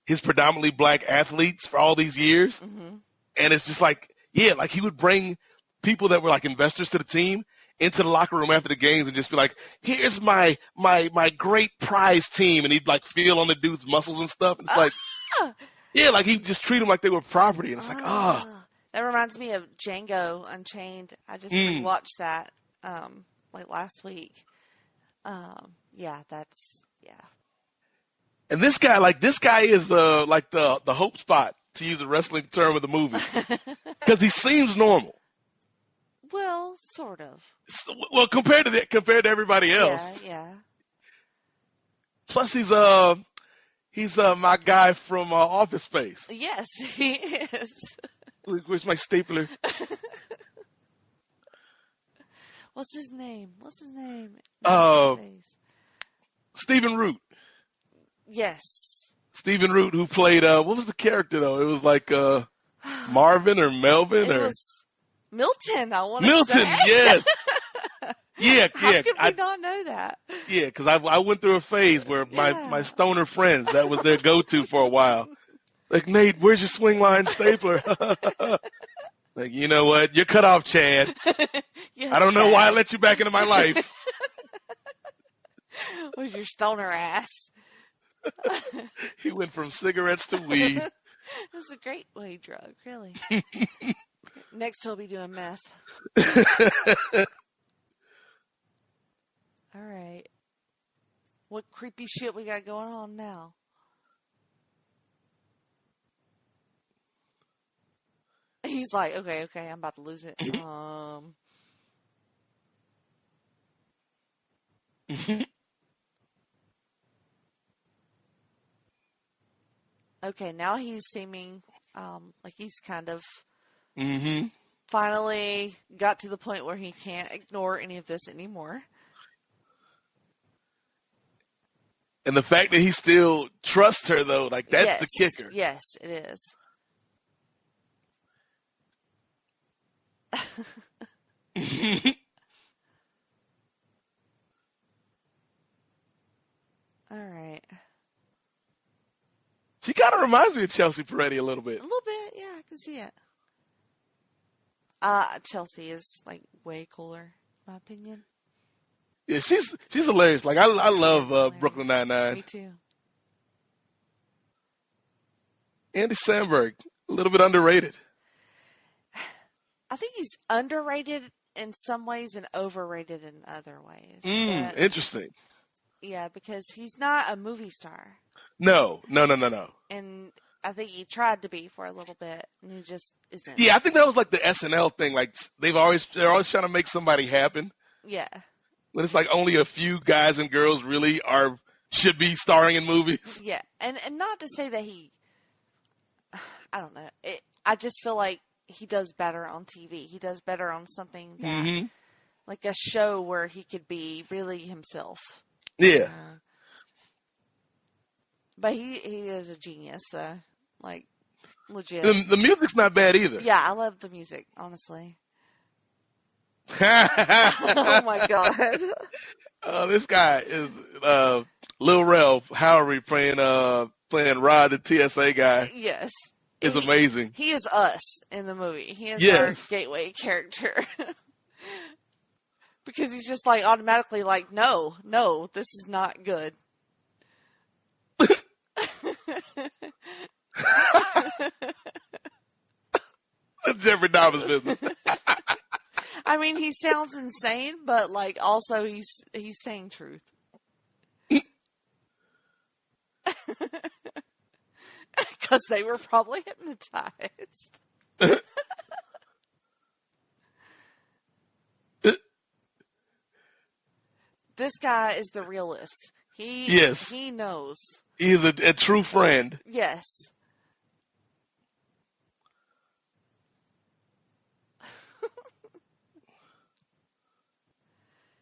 his predominantly black athletes for all these years. And it's just like, yeah, like he would bring people that were like investors to the team into the locker room after the games and just be like, here's my great prize team. And he'd like feel on the dude's muscles and stuff. And it's like, yeah, like he'd just treat them like they were property. And it's like, That reminds me of Django Unchained. I just rewatched that like last week. Yeah. And this guy is like the hope spot, to use a wrestling term of the movie, because he seems normal. Well, sort of. Well, compared to everybody else. Yeah. Plus, he's my guy from Office Space. Yes, he is. Where's my stapler? What's his name? Stephen Root. Yes. Stephen Root, who played, what was the character, though? It was like Marvin or Melvin? It was Milton, I want to say. Milton, yes. Yeah. How could we not know that? Yeah, because I went through a phase where my stoner friends, that was their go-to for a while. Like, Nate, where's your swing line stapler? Like, you know what? You're cut off, Chad. I don't know why I let you back into my life. Where's your stoner ass? He went from cigarettes to weed. It's a great weed drug, really. Next, he'll be doing meth. All right. What creepy shit we got going on now? He's like, okay, I'm about to lose it. Okay, now he's seeming like he's kind of finally got to the point where he can't ignore any of this anymore. And the fact that he still trusts her, though, like, that's the kicker. Yes, it is. All right. She kind of reminds me of Chelsea Peretti a little bit. A little bit, yeah, I can see it. Chelsea is like way cooler, in my opinion. Yeah, she's hilarious. Like I love Brooklyn Nine-Nine. Me too. Andy Samberg, a little bit underrated. I think he's underrated in some ways and overrated in other ways. Interesting. Yeah, because he's not a movie star. No. And I think he tried to be for a little bit, and he just isn't. Yeah, I think that was like the SNL thing. Like they're always trying to make somebody happen. Yeah. When it's like only a few guys and girls really should be starring in movies. Yeah, and not to say that I don't know. I just feel like he does better on TV. He does better on something that, like a show where he could be really himself. Yeah. But he is a genius, though. Like, legit. The music's not bad either. Yeah, I love the music, honestly. Oh, my God. This guy is Lil Rel Howery playing Rod, the TSA guy. Yes. Is amazing. He is us in the movie. He is our gateway character. Because he's just like automatically like, no, this is not good. Jeffrey Dahmer's business. I mean, he sounds insane, but like also he's saying truth. Because they were probably hypnotized. This guy is the realist. He knows. He's a true friend. Yes.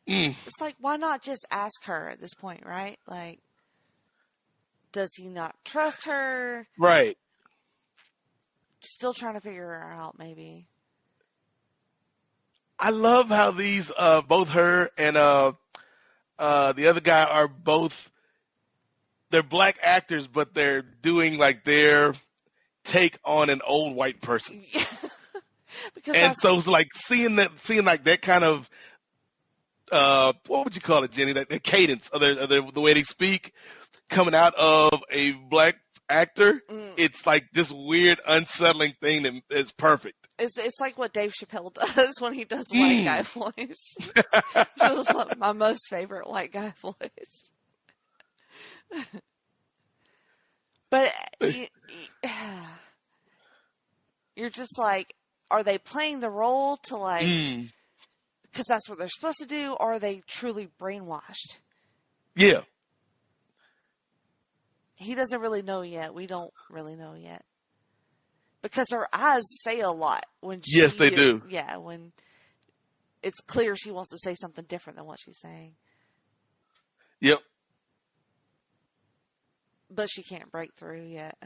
It's like, why not just ask her at this point, right? Like, does he not trust her? Right. Still trying to figure her out, maybe. I love how these, both her and the other guy are both, they're black actors, but they're doing like their take on an old white person. And so it's like seeing like that kind of, what would you call it, Jenny? That cadence of the way they speak coming out of a black actor. It's like this weird, unsettling thing that is perfect. It's like what Dave Chappelle does when he does white guy voice. It's like my most favorite white guy voice. But you're just like, are they playing the role to like, because that's what they're supposed to do, or are they truly brainwashed? Yeah. He doesn't really know yet. We don't really know yet. Because her eyes say a lot when she... Yes, they do. Yeah, when it's clear she wants to say something different than what she's saying. Yep. But she can't break through yet.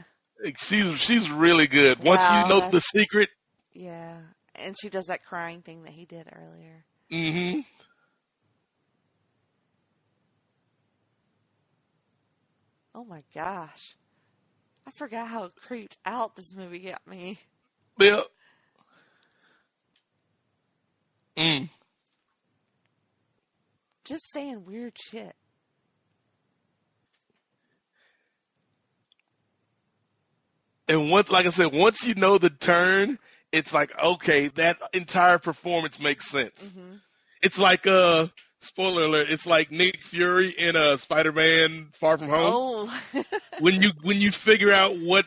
She's really good. Once you know the secret. Yeah. And she does that crying thing that he did earlier. Mm-hmm. Oh my gosh. I forgot how creeped out this movie got me. Yep. Just saying weird shit. And like I said, once you know the turn, it's like, okay, that entire performance makes sense. Mm-hmm. It's like, spoiler alert, it's like Nick Fury in Spider-Man Far From Home. Oh. when you figure out what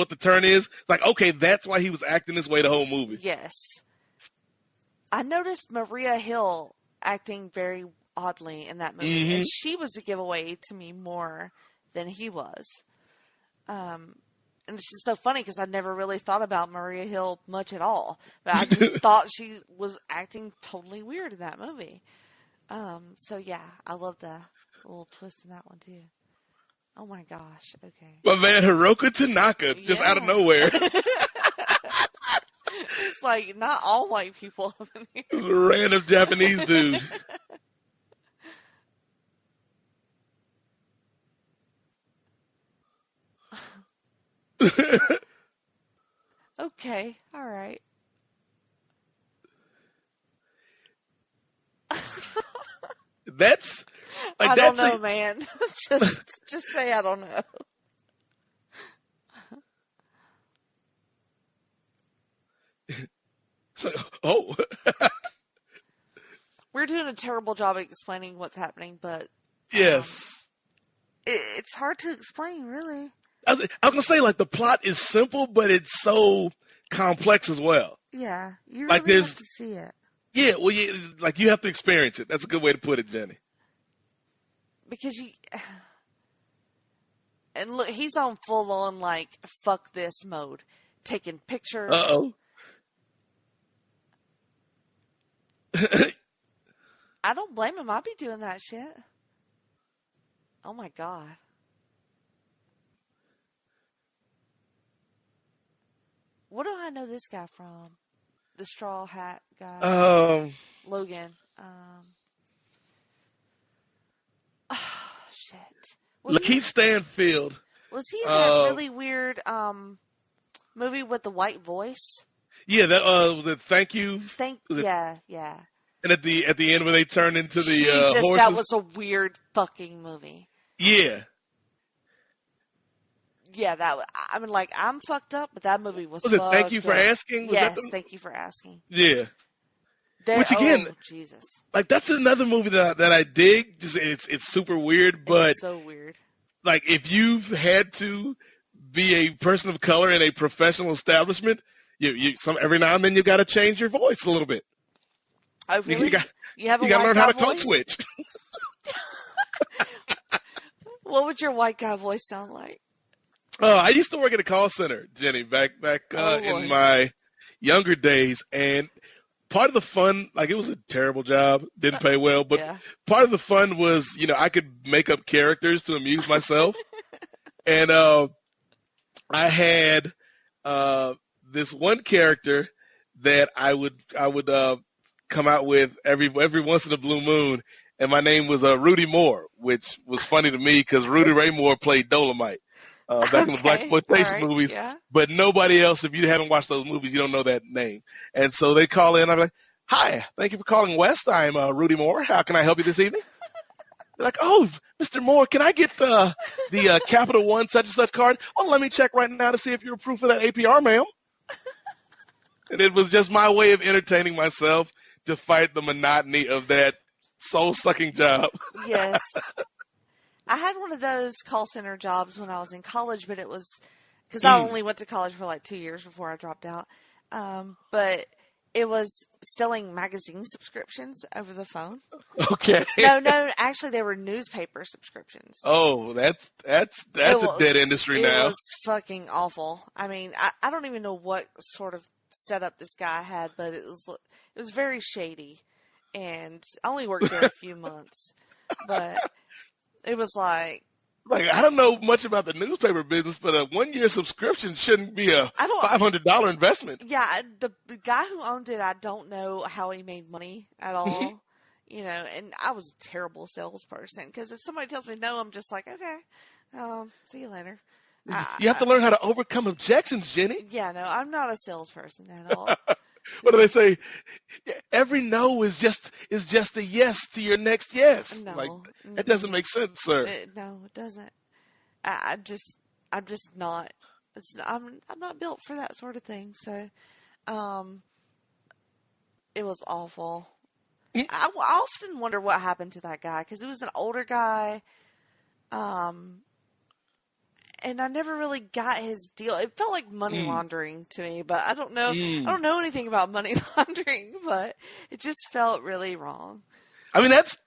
the turn is, it's like, okay, that's why he was acting this way the whole movie. Yes. I noticed Maria Hill acting very oddly in that movie, Mm-hmm. and she was a giveaway to me more than he was. And it's just so funny because I never really thought about Maria Hill much at all, but I just thought she was acting totally weird in that movie. So yeah, I love the little twist in that one too. Oh my gosh. Okay. My man Hiroka Tanaka, just out of nowhere. It's like not all white people up in here. A random Japanese dude. Okay. All right. That's like, I don't know, man. just say I don't know. Oh. We're doing a terrible job at explaining what's happening, but yes, it's hard to explain, really. I was gonna say, like, the plot is simple, but it's so complex as well. Yeah, you like, really have to see it. Yeah, well, like, you have to experience it. That's a good way to put it, Jenny. Because and look, he's on full on like fuck this mode, taking pictures. Uh-oh. I don't blame him. I'd be doing that shit. Oh my God. What do I know this guy from? The straw hat guy. Logan. Oh, shit. Lakeith Stanfield. Was he in that really weird movie with the white voice? Yeah, that was it. Thank you. Yeah. And at the end when they turned into the Jesus, horses. that was a weird fucking movie. Yeah. Yeah, I mean, like, I'm fucked up, but that movie was it fucked Thank You for up. Asking? Yes, Thank You for Asking. Yeah. Which again, Jesus. Like, that's another movie that I dig. Just it's super weird, but it's so weird. Like, if you've had to be a person of color in a professional establishment, every now and then you got to change your voice a little bit. Oh, really? You have a you got to learn guy how to voice? code switch. What would your white guy voice sound like? I used to work at a call center, Jenny, back in my younger days, and part of the fun, like, it was a terrible job, didn't pay well, but part of the fun was, I could make up characters to amuse myself, and I had this one character that I would come out with every once in a blue moon, and my name was Rudy Moore, which was funny to me because Rudy Ray Moore played Dolomite. Back in the blaxploitation movies, but nobody else, if you haven't watched those movies, you don't know that name. And so they call in, I'm like, hi, thank you for calling West. I'm Rudy Moore. How can I help you this evening? They're like, oh, Mr. Moore, can I get the Capital One such and such card? Oh, let me check right now to see if you're approved for that APR, ma'am. And it was just my way of entertaining myself to fight the monotony of that soul-sucking job. Yes. I had one of those call center jobs when I was in college, but it was because I only went to college for like 2 years before I dropped out. But it was selling magazine subscriptions over the phone. Okay. No, actually, they were newspaper subscriptions. Oh, that's a dead industry now. It was fucking awful. I mean, I don't even know what sort of setup this guy had, but it was very shady, and I only worked there a few months, but. It was like I don't know much about the newspaper business, but a 1-year subscription shouldn't be a $500 investment. Yeah, the guy who owned it, I don't know how he made money at all. And I was a terrible salesperson because if somebody tells me no, I'm just like, okay, see you later. You have to learn how to overcome objections, Jenny. Yeah, no, I'm not a salesperson at all. What do they say? Every no is just a yes to your next yes. No, that doesn't make sense, sir. No, it doesn't. I'm just not I'm not built for that sort of thing. So, it was awful. I often wonder what happened to that guy because he was an older guy. And I never really got his deal. It felt like money laundering to me, but I don't know. I don't know anything about money laundering, but it just felt really wrong. I mean, that's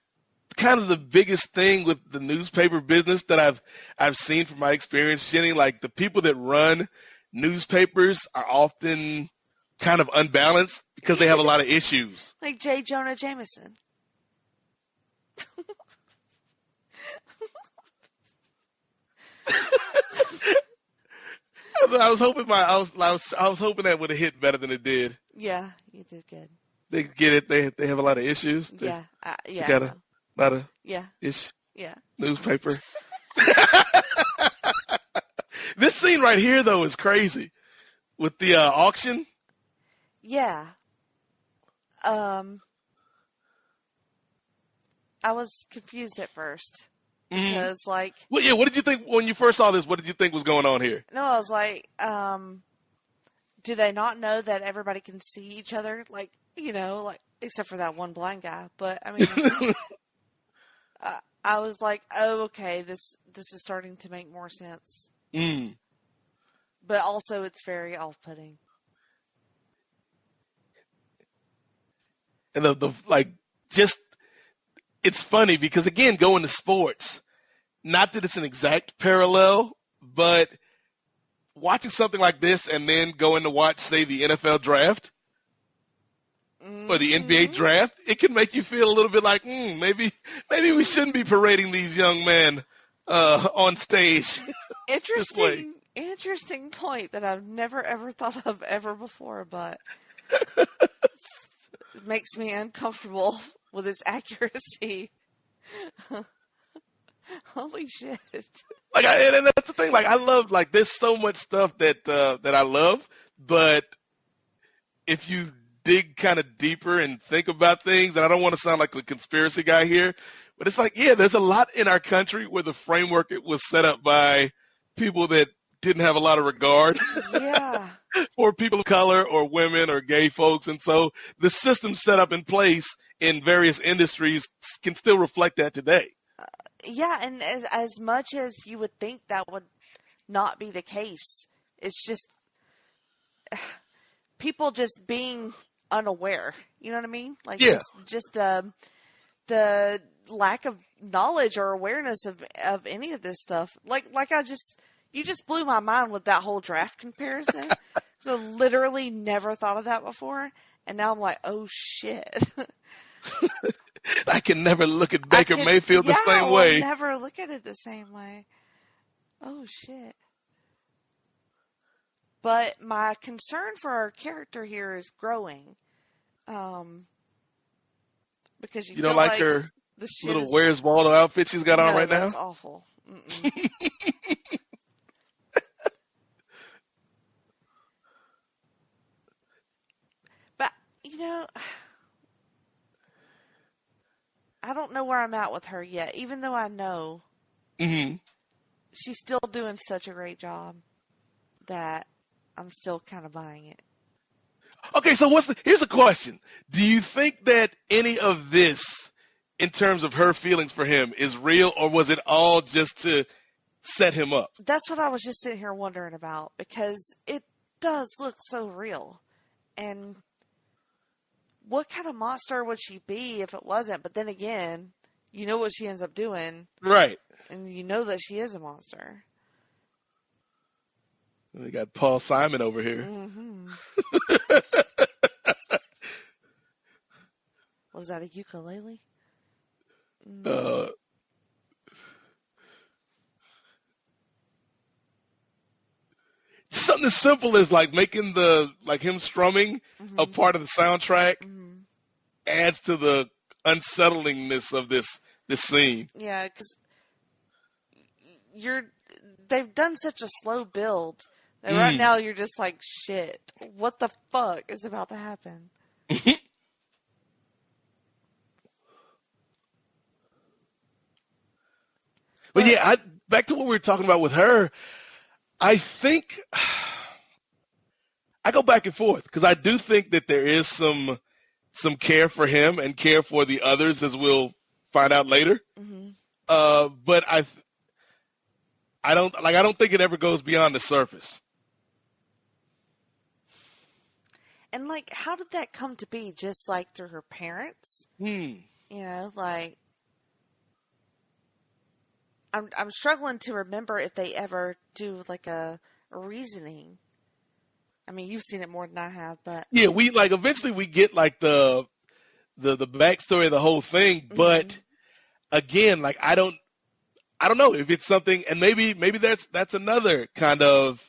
kind of the biggest thing with the newspaper business that I've seen from my experience, Jenny. Like, the people that run newspapers are often kind of unbalanced because they have a lot of issues. Like J. Jonah Jameson. I was hoping I was hoping that would have hit better than it did. Yeah, you did good. They get it. They have a lot of issues. They got a lot of ish. Yeah. Newspaper. This scene right here though is crazy with the auction. Yeah. I was confused at first. Because, like... Well, yeah, what did you think when you first saw this? What did you think was going on here? No, I was like, do they not know that everybody can see each other? Like, you know, like, except for that one blind guy. But, I mean, I was like, oh, okay, this is starting to make more sense. But also, it's very off-putting. And it's funny because, again, going to sports, not that it's an exact parallel, but watching something like this and then going to watch, say, the NFL draft or the NBA draft, it can make you feel a little bit like, maybe we shouldn't be parading these young men on stage. Interesting point that I've never, ever thought of ever before, but it makes me uncomfortable with his accuracy. Holy shit. And that's the thing. Like, I love, like, there's so much stuff that I love, but if you dig kind of deeper and think about things, and I don't want to sound like a conspiracy guy here, but it's like, yeah, there's a lot in our country where the framework it was set up by people that didn't have a lot of regard. Yeah. For people of color or women or gay folks. And so the system set up in place in various industries can still reflect that today. Yeah, and as much as you would think that would not be the case, it's just people just being unaware. You know what I mean? Like, yeah. just the lack of knowledge or awareness of any of this stuff. Like you just blew my mind with that whole draft comparison. So literally never thought of that before. And now I'm like, oh shit. I can never look at Baker Mayfield the same way. I'll never look at it the same way. Oh shit. But my concern for our character here is growing. Because you don't like her little Where's Waldo outfit she's got on right now? That's awful. But, you know, I don't know where I'm at with her yet, even though I know she's still doing such a great job that I'm still kind of buying it. Okay, so here's a question. Do you think that any of this, in terms of her feelings for him, is real, or was it all just to set him up? That's what I was just sitting here wondering about, because it does look so real. And what kind of monster would she be if it wasn't? But then again, you know what she ends up doing. Right. And you know that she is a monster. We got Paul Simon over here. Mm-hmm. What is that, a ukulele? Something as simple as like making him strumming a part of the soundtrack adds to the unsettlingness of this scene. Yeah, because they've done such a slow build that right now you're just like, shit, what the fuck is about to happen? But yeah, back to what we were talking about with her. I think I go back and forth because I do think that there is some care for him and care for the others, as we'll find out later. Mm-hmm. But I don't think it ever goes beyond the surface. And like, how did that come to be? Just like through her parents? You know, like, I'm struggling to remember if they ever do like a reasoning. I mean, you've seen it more than I have, but yeah, we like eventually we get like the backstory of the whole thing, but again, like I don't know if it's something, and maybe that's another kind of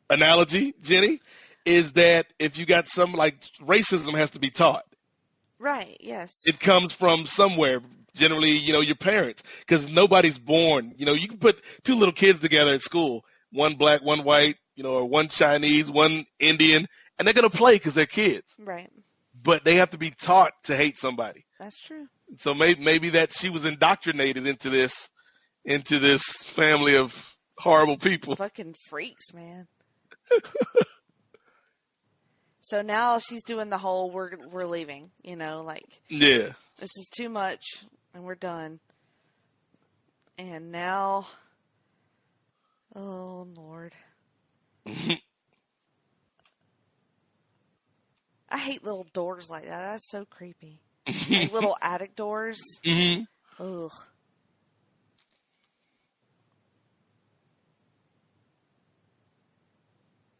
analogy, Jenny, is that if you got some like racism has to be taught. Right, yes. It comes from somewhere, generally, your parents, because nobody's born. You can put two little kids together at school, one black, one white, or one Chinese, one Indian, and they're going to play because they're kids. Right. But they have to be taught to hate somebody. That's true. So maybe that she was indoctrinated into this family of horrible people. Fucking freaks, man. So now she's doing the whole we're leaving, like, yeah, this is too much and we're done. And now, oh Lord. I hate little doors like that. That's so creepy. Like little attic doors. Mm-hmm. Ugh.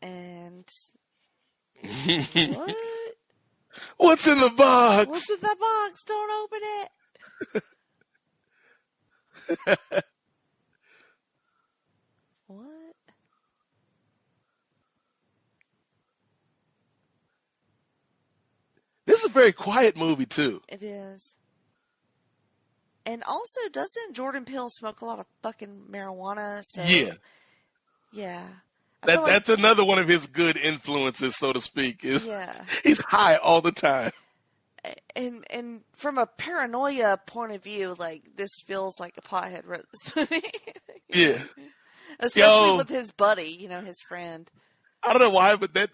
And what? What's in the box? What's in the box? Don't open it. What? This is a very quiet movie too. It is. And also, doesn't Jordan Peele smoke a lot of fucking marijuana? So, yeah. That's another one of his good influences, so to speak. Yeah. He's high all the time. And from a paranoia point of view, like, this feels like a pothead wrote this movie. Yeah. Especially with his buddy, his friend. I don't know why, but that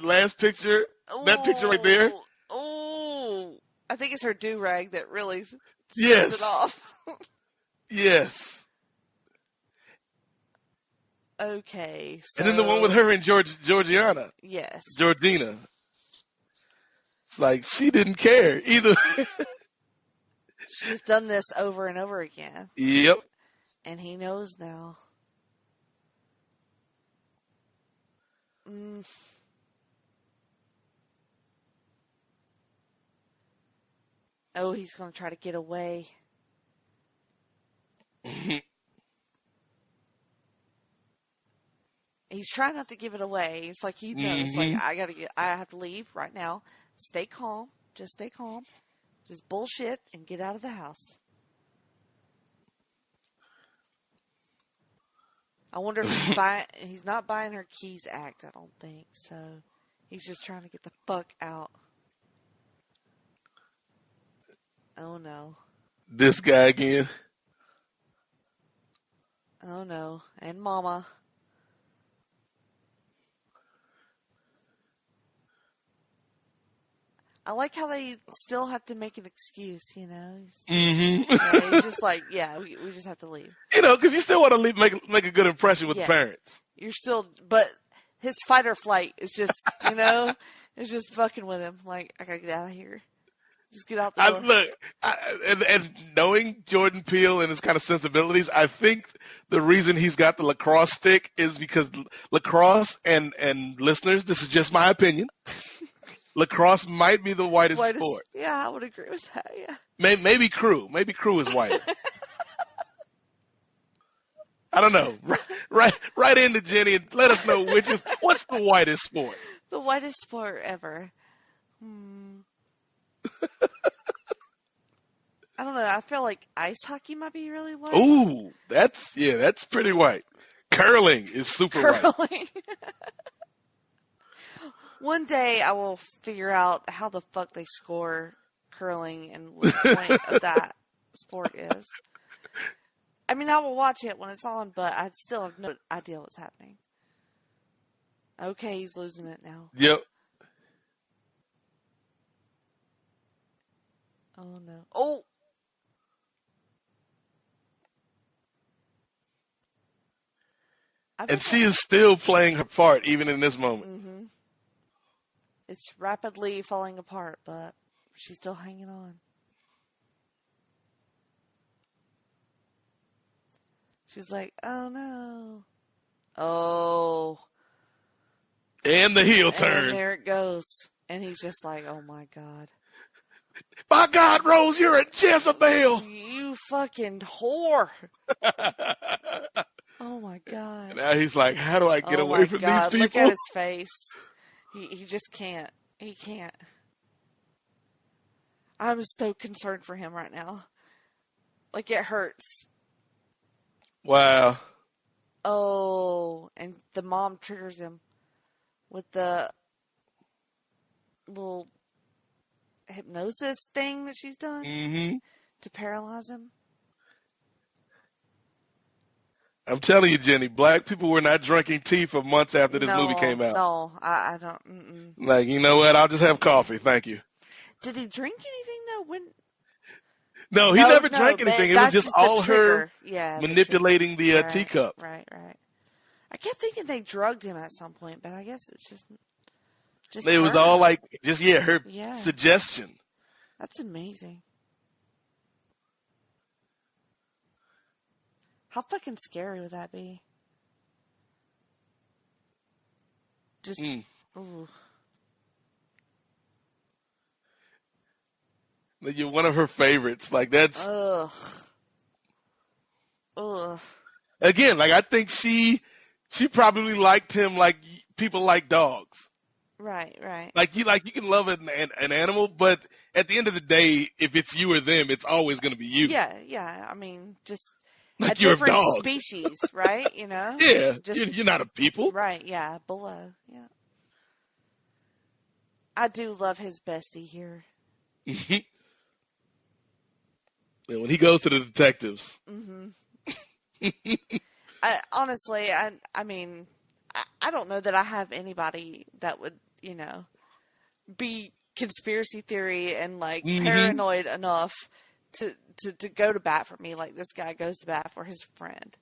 last picture, that picture right there. Oh, I think it's her do-rag that really sets it off. Yes. Okay. So... And then the one with her and Georgiana. Yes. Georgina. It's like she didn't care either. She's done this over and over again. Yep. And he knows now. Oh, he's going to try to get away. He's trying not to give it away. It's like he knows, like, I have to leave right now. Stay calm. Just stay calm. Just bullshit and get out of the house. I wonder if he's not buying her keys act, I don't think. So he's just trying to get the fuck out. Oh no. This guy again. Oh no. And Mama. I like how they still have to make an excuse, He's just like, we just have to leave. Because you still want to leave, make a good impression with the parents. You're still, but his fight or flight is just, it's just fucking with him. Like, I gotta get out of here. Just get out the door. And knowing Jordan Peele and his kind of sensibilities, I think the reason he's got the lacrosse stick is because lacrosse and listeners, this is just my opinion. Lacrosse might be the whitest sport. Yeah, I would agree with that. Yeah. Maybe crew. Maybe crew is whiter. I don't know. Right into Jenny and let us know what's the whitest sport. The whitest sport ever. I don't know. I feel like ice hockey might be really white. Ooh, that's pretty white. Curling is super white. One day I will figure out how the fuck they score curling and what the point of that sport is. I mean, I will watch it when it's on, but I still have no idea what's happening. Okay, he's losing it now. Yep. Oh, no. Oh! And she is still playing her part, even in this moment. Mm-hmm. It's rapidly falling apart, but she's still hanging on. She's like, oh, no. Oh. And the heel turn. And there it goes. And he's just like, oh, my God. By God, Rose, you're a Jezebel. You fucking whore. Oh, my God. Now he's like, how do I get away from these people? Look at his face. He just can't. He can't. I'm so concerned for him right now. Like, it hurts. Wow. Oh, and the mom triggers him with the little hypnosis thing that she's done to paralyze him. I'm telling you, Jenny, black people were not drinking tea for months after this movie came out. No, I don't. Like, you know what? I'll just have coffee. Thank you. Did he drink anything, though? No, he never drank anything. It was just all her manipulating the teacup. Right. I kept thinking they drugged him at some point, but I guess it's just it was all like, her suggestion. That's amazing. How fucking scary would that be? Just, ooh. You're one of her favorites. Like, that's... Ugh. Again, like, I think she probably liked him like people like dogs. Right. Like you can love an animal, but at the end of the day, if it's you or them, it's always going to be you. Yeah. I mean, just... Like a you're different a dog. Species, right? You know? Yeah, you're not a people. Right, yeah, below, yeah. I do love his bestie here. Yeah, when he goes to the detectives. Honestly, I mean, I don't know that I have anybody that would, be conspiracy theory and, like, paranoid enough to go to bat for me like this guy goes to bat for his friend.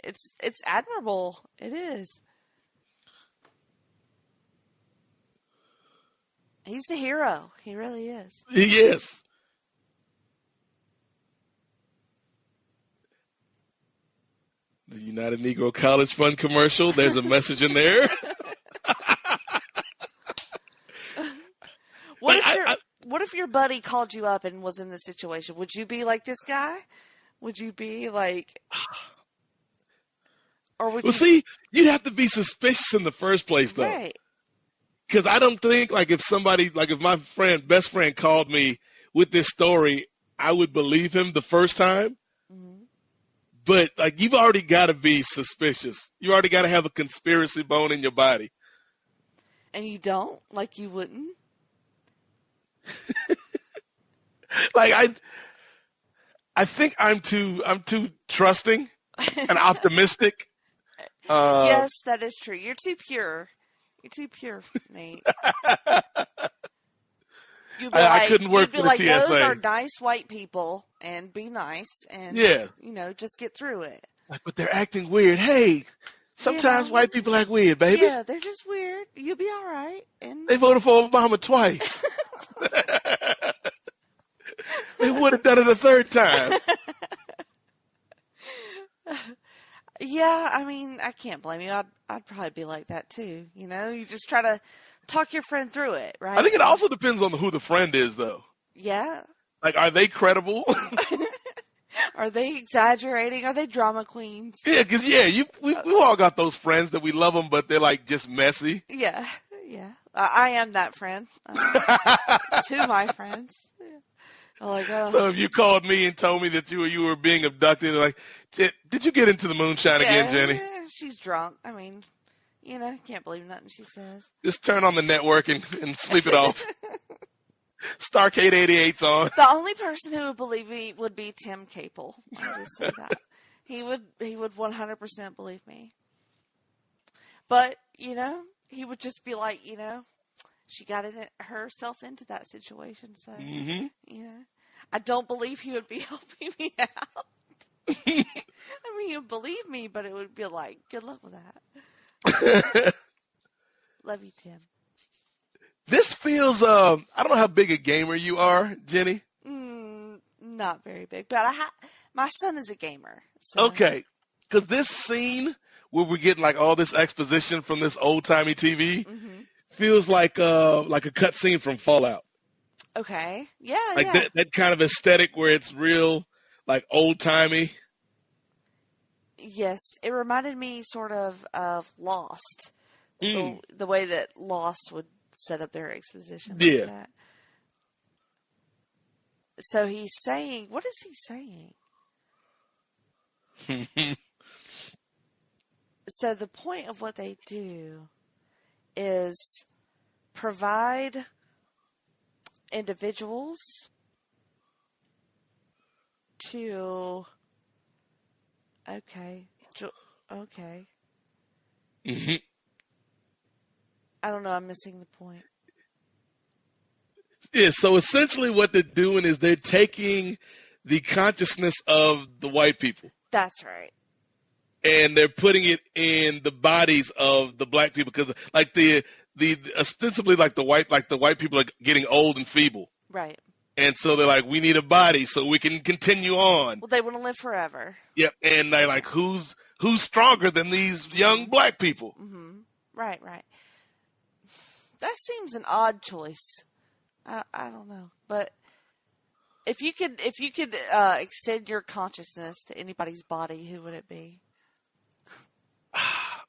It's admirable. It is. He's the hero. He really is. He is. The United Negro College Fund commercial. There's a message in there. What if your buddy called you up and was in this situation? Would you be like this guy? Would you be like... Or would see, you'd have to be suspicious in the first place, though. Right. Because I don't think, like, if my best friend called me with this story, I would believe him the first time. But, like, you've already got to be suspicious. You already got to have a conspiracy bone in your body. And you don't? Like, you wouldn't? Like, I think I'm too trusting and optimistic. Yes, that is true. You're too pure. You're too pure, Nate. I couldn't work for the like, TSA. Those are nice white people, and be nice, and just get through it. Like, but they're acting weird. Hey, sometimes white people act weird, baby. Yeah, they're just weird. You'll be all right. And they voted for Obama twice. They would have done it a third time. Yeah, I mean, I can't blame you. I'd probably be like that too. You just try to talk your friend through it, right? I think it also depends on who the friend is, though. Yeah. Like, are they credible? Are they exaggerating? Are they drama queens? Yeah, because we all got those friends that we love them, but they're like just messy. Yeah. I am that friend. To my friends. Yeah. Like, so if you called me and told me that you were being abducted, like, did you get into the moonshine again, Jenny? Yeah, she's drunk. I mean, can't believe nothing she says. Just turn on the network and sleep it off. Starcade 88's on. The only person who would believe me would be Tim Capel. I'll just say that. He would 100% believe me. But, he would just be like, she got herself into that situation. So, I don't believe he would be helping me out. I mean, he would believe me, but it would be like, good luck with that. Love you, Tim. This feels, I don't know how big a gamer you are, Jenny. Not very big, but my son is a gamer. So. Okay. Because this scene where we're getting like all this exposition from this old-timey TV feels like a cut scene from Fallout. Okay. Yeah, like that kind of aesthetic where it's real, like old-timey. Yes. It reminded me sort of Lost. So the way that Lost would set up their exposition. Like that. So he's saying, what is he saying? So the point of what they do is provide individuals to, okay. I don't know, I'm missing the point. Yeah, so essentially what they're doing is they're taking the consciousness of the white people. That's right. And they're putting it in the bodies of the black people because like the ostensibly like the white people are getting old and feeble. Right. And so they're like, we need a body so we can continue on. Well, they want to live forever. Yep. And they're like, who's stronger than these young black people? Mm-hmm. Right. That seems an odd choice. I don't know, but if you could extend your consciousness to anybody's body, who would it be? I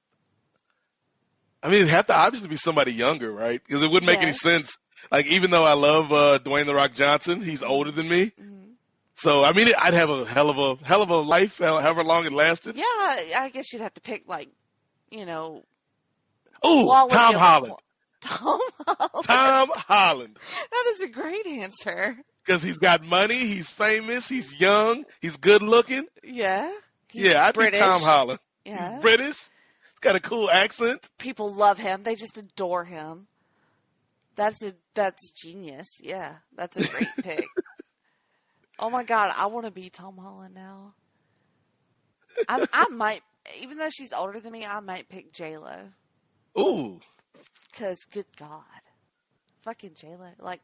mean, it'd have to obviously be somebody younger, right? Because it wouldn't make any sense. Like, even though I love Dwayne "The Rock" Johnson, he's older than me. Mm-hmm. So, I mean, I'd have a hell of a life, however long it lasted. Yeah, I guess you'd have to pick, like, Oh, Tom Holland. Tom Holland. Tom Holland. That is a great answer. Because he's got money, he's famous, he's young, he's good looking. Yeah. I'd British. be Tom Holland. Yeah. He's British. He's got a cool accent. People love him. They just adore him. That's genius. Yeah, that's a great pick. Oh my God, I want to be Tom Holland now. I might, even though she's older than me, I might pick J-Lo. Ooh. Because, good God. Fucking J-Lo. Like,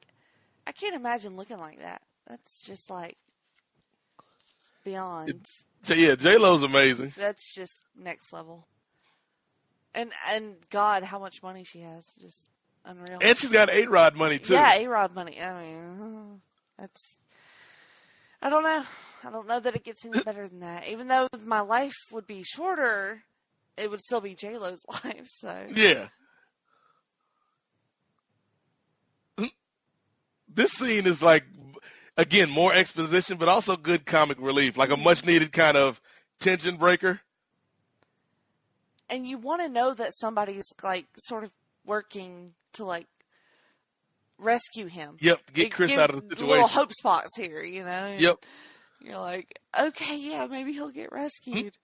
I can't imagine looking like that. That's just, like, beyond. Yeah, J-Lo's amazing. That's just next level. And God, how much money she has. Just unreal. And she's got A-Rod money, too. Yeah, A-Rod money. I mean, that's... I don't know. I don't know that it gets any better than that. Even though my life would be shorter, it would still be J-Lo's life, so... Yeah. This scene is like, again, more exposition, but also good comic relief, like a much-needed kind of tension breaker. And you want to know that somebody's, like, sort of working to, like, rescue him. Yep, get Chris out of the situation. Little hope spots here, you know? Yep. You're like, okay, yeah, maybe he'll get rescued.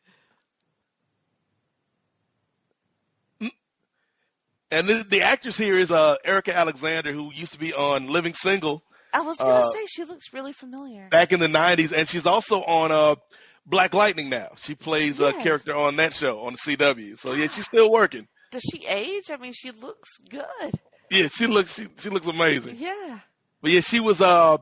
And the actress here is Erica Alexander, who used to be on Living Single. I was going to say, she looks really familiar. Back in the 90s, and she's also on Black Lightning now. She plays a character on that show, on the CW. So, yeah, she's still working. Does she age? I mean, she looks good. Yeah, she looks amazing. Yeah. But, yeah, she was, I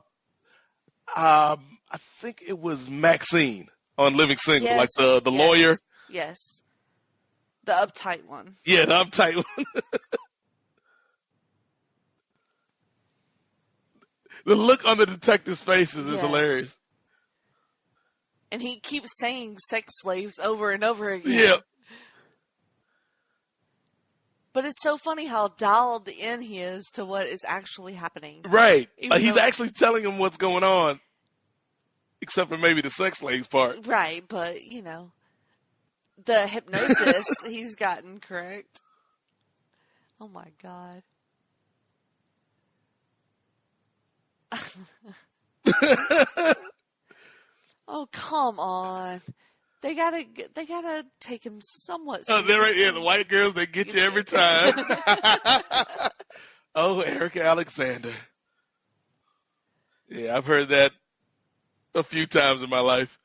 think it was Maxine on Living Single, yes, like the lawyer. Yes. The uptight one. Yeah, the uptight one. The look on the detective's faces is hilarious. And he keeps saying sex slaves over and over again. Yeah. But it's so funny how dialed in he is to what is actually happening. Right. He's actually telling him what's going on. Except for maybe the sex slaves part. Right, but, you know. The hypnosis he's gotten correct. Oh my God. Oh, come on. They gotta take him somewhat Oh, seriously. they're right. Yeah, the white girls, they get you every time. Oh, Erica Alexander. Yeah, I've heard that a few times in my life.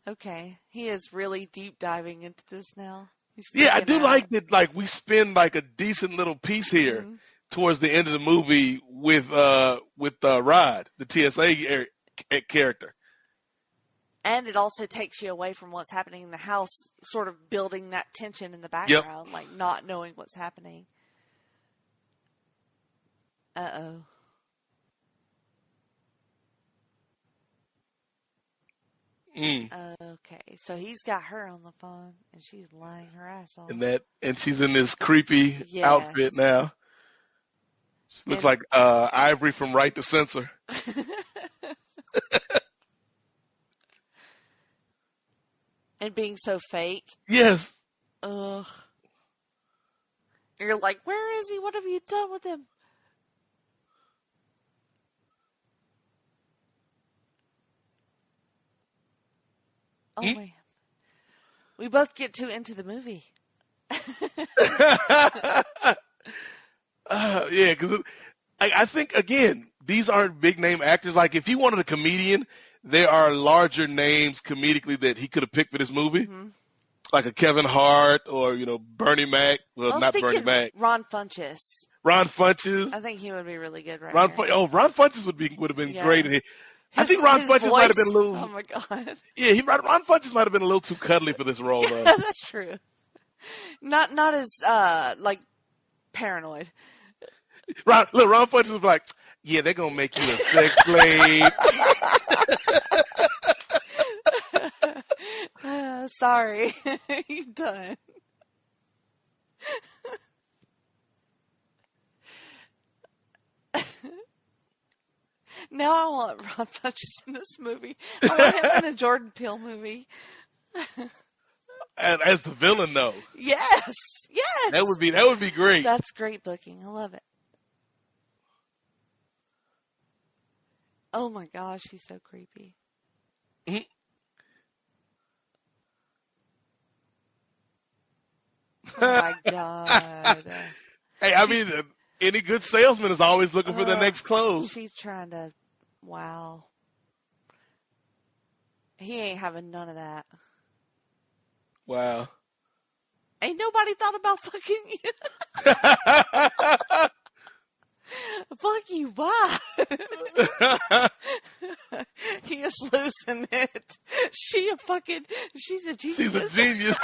Okay, he is really deep diving into this now. Yeah, I freaking do out. like that. Like, we spend like a decent little piece here towards the end of the movie with Rod, the TSA character. And it also takes you away from what's happening in the house, sort of building that tension in the background, like not knowing what's happening. Uh-oh. Okay, so he's got her on the phone, and she's lying her ass off. And she's in this creepy outfit now. She looks like Ivory from Right to Censor. And being so fake. Yes. Ugh. You're like, where is he? What have you done with him? Oh, man. We both get too into the movie. Yeah, because I think, again, these aren't big name actors. Like, if he wanted a comedian, there are larger names comedically that he could have picked for this movie. Mm-hmm. Like a Kevin Hart or, Bernie Mac. Well, not Bernie Mac. Ron Funches. Ron Funches. I think he would be really good Ron Funches would have been great. I think Ron Funches might have been a little. Oh my god. Yeah, Ron Funches might have been a little too cuddly for this role, though. That's true. Not as like paranoid. Ron Funches was like, yeah, they're gonna make you a sex slave. Sorry, you done. Now I want Ron Funches in this movie. I want him in a Jordan Peele movie. As the villain, though. Yes. That would be great. That's great booking. I love it. Oh my gosh, he's so creepy. Mm-hmm. Oh my god. Hey, I mean, any good salesman is always looking for the next close. She's trying to, wow. He ain't having none of that. Wow. Ain't nobody thought about fucking you. Fuck you, bye. He is losing it. She's a genius. She's a genius.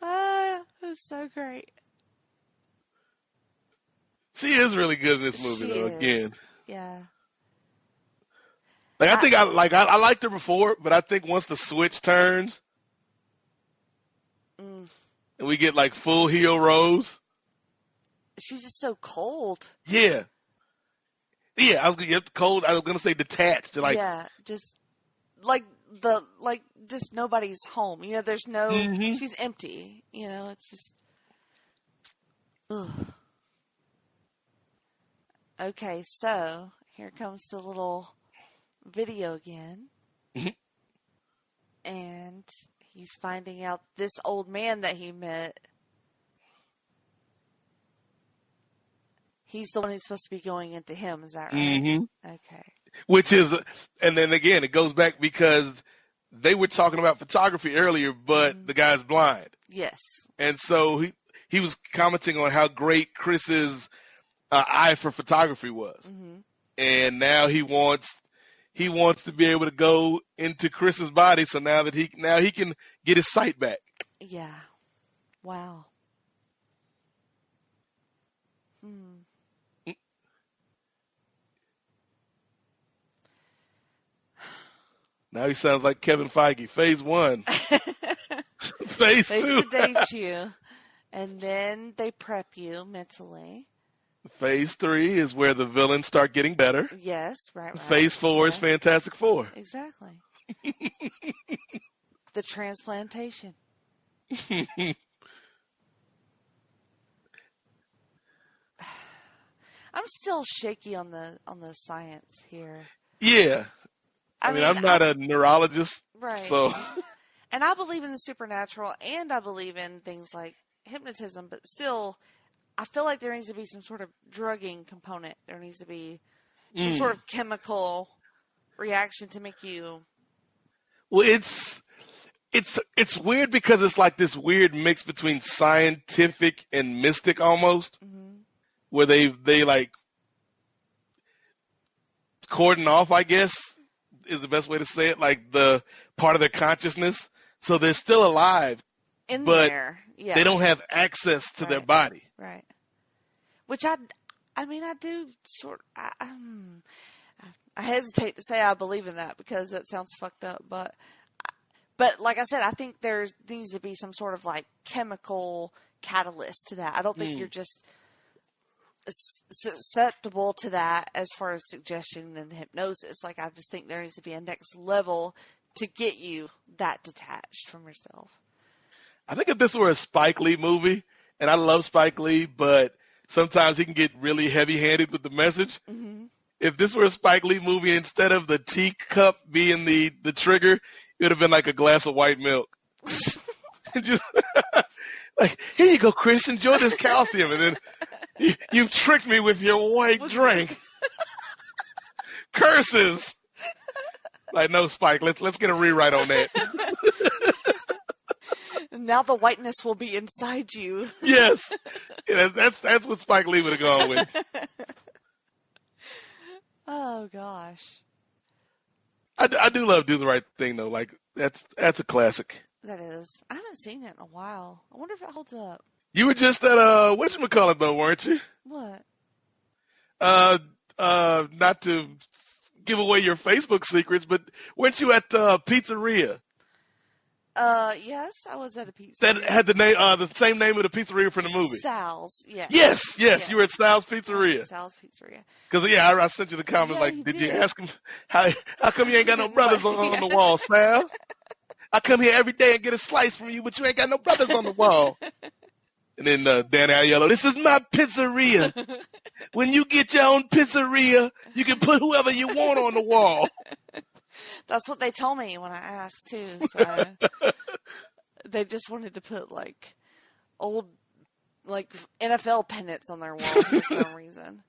That's so great. She is really good in this movie, though. Again, yeah. Like, I liked her before, but I think once the switch turns, and we get like full heel Rose, she's just so cold. Yeah. I was cold. I was gonna say detached. Like, yeah, just just nobody's home. There's no. She's empty. It's just. Ugh. Okay, so here comes the little video again, and he's finding out this old man that he met. He's the one who's supposed to be going into him. Is that right? Mm-hmm. Okay. Which is, and then again, it goes back because they were talking about photography earlier, but the guy's blind. Yes. And so he was commenting on how great Chris's eye for photography was, and now he wants to be able to go into Chris's body. So now he can get his sight back. Yeah. Wow. Now he sounds like Kevin Feige. Phase 1. Phase 2. They sedate you, and then they prep you mentally. Phase 3 is where the villains start getting better. Yes, right. Phase 4 is Fantastic Four. Exactly. The transplantation. I'm still shaky on the science here. Yeah. I mean, I'm not a neurologist, right. So. And I believe in the supernatural, and I believe in things like hypnotism, but still, I feel like there needs to be some sort of drugging component. There needs to be some sort of chemical reaction to make you. Well, it's weird because it's like this weird mix between scientific and mystic almost, where they like cordon off, I guess, is the best way to say it, like the part of their consciousness. So they're still alive, but they don't have access to their body. Right. Which I mean, I do sort. I hesitate to say I believe in that because that sounds fucked up, but like I said, I think there needs to be some sort of like chemical catalyst to that. I don't think you're just susceptible to that as far as suggestion and hypnosis. Like, I just think there needs to be a next level to get you that detached from yourself. I think if this were a Spike Lee movie, and I love Spike Lee, but sometimes he can get really heavy-handed with the message. Mm-hmm. If this were a Spike Lee movie, instead of the teacup being the trigger, it would have been like a glass of white milk. Just like, here you go, Chris, enjoy this calcium. And then you tricked me with your white drink. Curses. Like, no, Spike, let's get a rewrite on that. Now the whiteness will be inside you. Yes. Yeah, that's what Spike Lee would have gone with. Oh, gosh. I do love Do the Right Thing, though. Like, that's a classic. That is. I haven't seen it in a while. I wonder if it holds up. You were just at, whatchamacallit, though, weren't you? What? Not to give away your Facebook secrets, but weren't you at Pizzeria? Yes, I was at a pizzeria. That had the name, the same name of the pizzeria from the movie. Sal's, yes. Yes, you were at Sal's Pizzeria. Sal's Pizzeria. Because, I sent you the comment, did you ask him, how come you ain't got no brothers on the wall, Sal? I come here every day and get a slice from you, but you ain't got no brothers on the wall. And then Danny Aiello, this is my pizzeria. When you get your own pizzeria, you can put whoever you want on the wall. That's what they told me when I asked, too. So they just wanted to put, old, NFL pennants on their wall for some reason.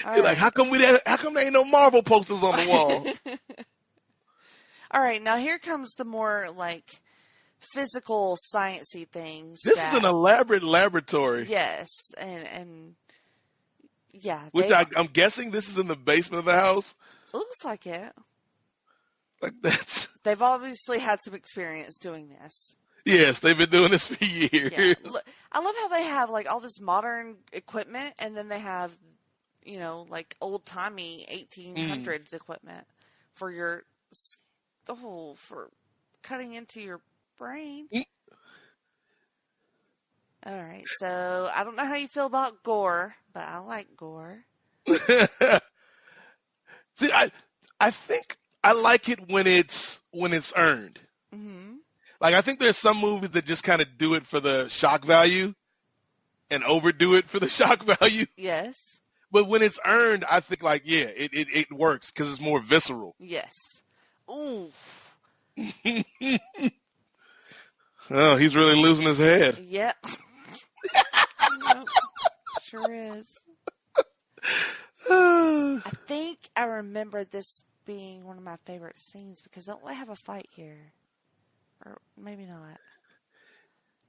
You're like, how come there ain't no Marvel posters on the wall? All right, now here comes the more, physical, sciencey things. This is an elaborate laboratory. Yes, and yeah. Which I'm guessing this is in the basement of the house? Looks like it. They've obviously had some experience doing this. Yes, they've been doing this for years. Yeah. Look, I love how they have all this modern equipment, and then they have, old-timey 1800s equipment for for cutting into your brain. All right, so I don't know how you feel about gore, but I like gore. See, I think I like it when it's earned. Mm-hmm. I think there's some movies that just kind of do it for the shock value and overdo it for the shock value. Yes. But when it's earned, I think it works because it's more visceral. Yes. Ooh. Oh, he's really losing his head. Yep. Sure is. I think I remember this being one of my favorite scenes because don't they have a fight here? Or maybe not.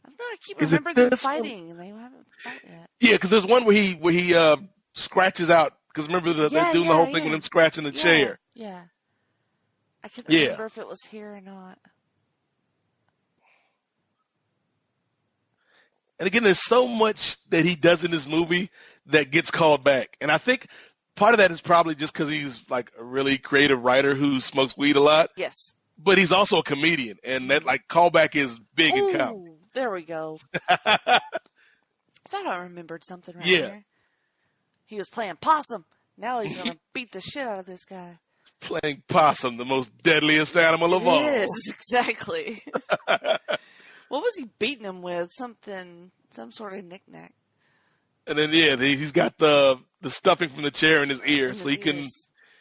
I don't know. I keep remembering them fighting and they haven't fought yet. Yeah, because there's one where he scratches out. Because remember they're doing the whole thing with him scratching the chair. Yeah. I couldn't remember if it was here or not. And again, there's so much that he does in this movie that gets called back. And I think part of that is probably just because he's a really creative writer who smokes weed a lot. Yes. But he's also a comedian. And that callback is big in comedy. There we go. I thought I remembered something right there. He was playing possum. Now he's going to beat the shit out of this guy. Playing possum, the most deadliest animal of all. Yes, exactly. What was he beating him with? Some sort of knick-knack. And then, he's got the stuffing from the chair in his ear, so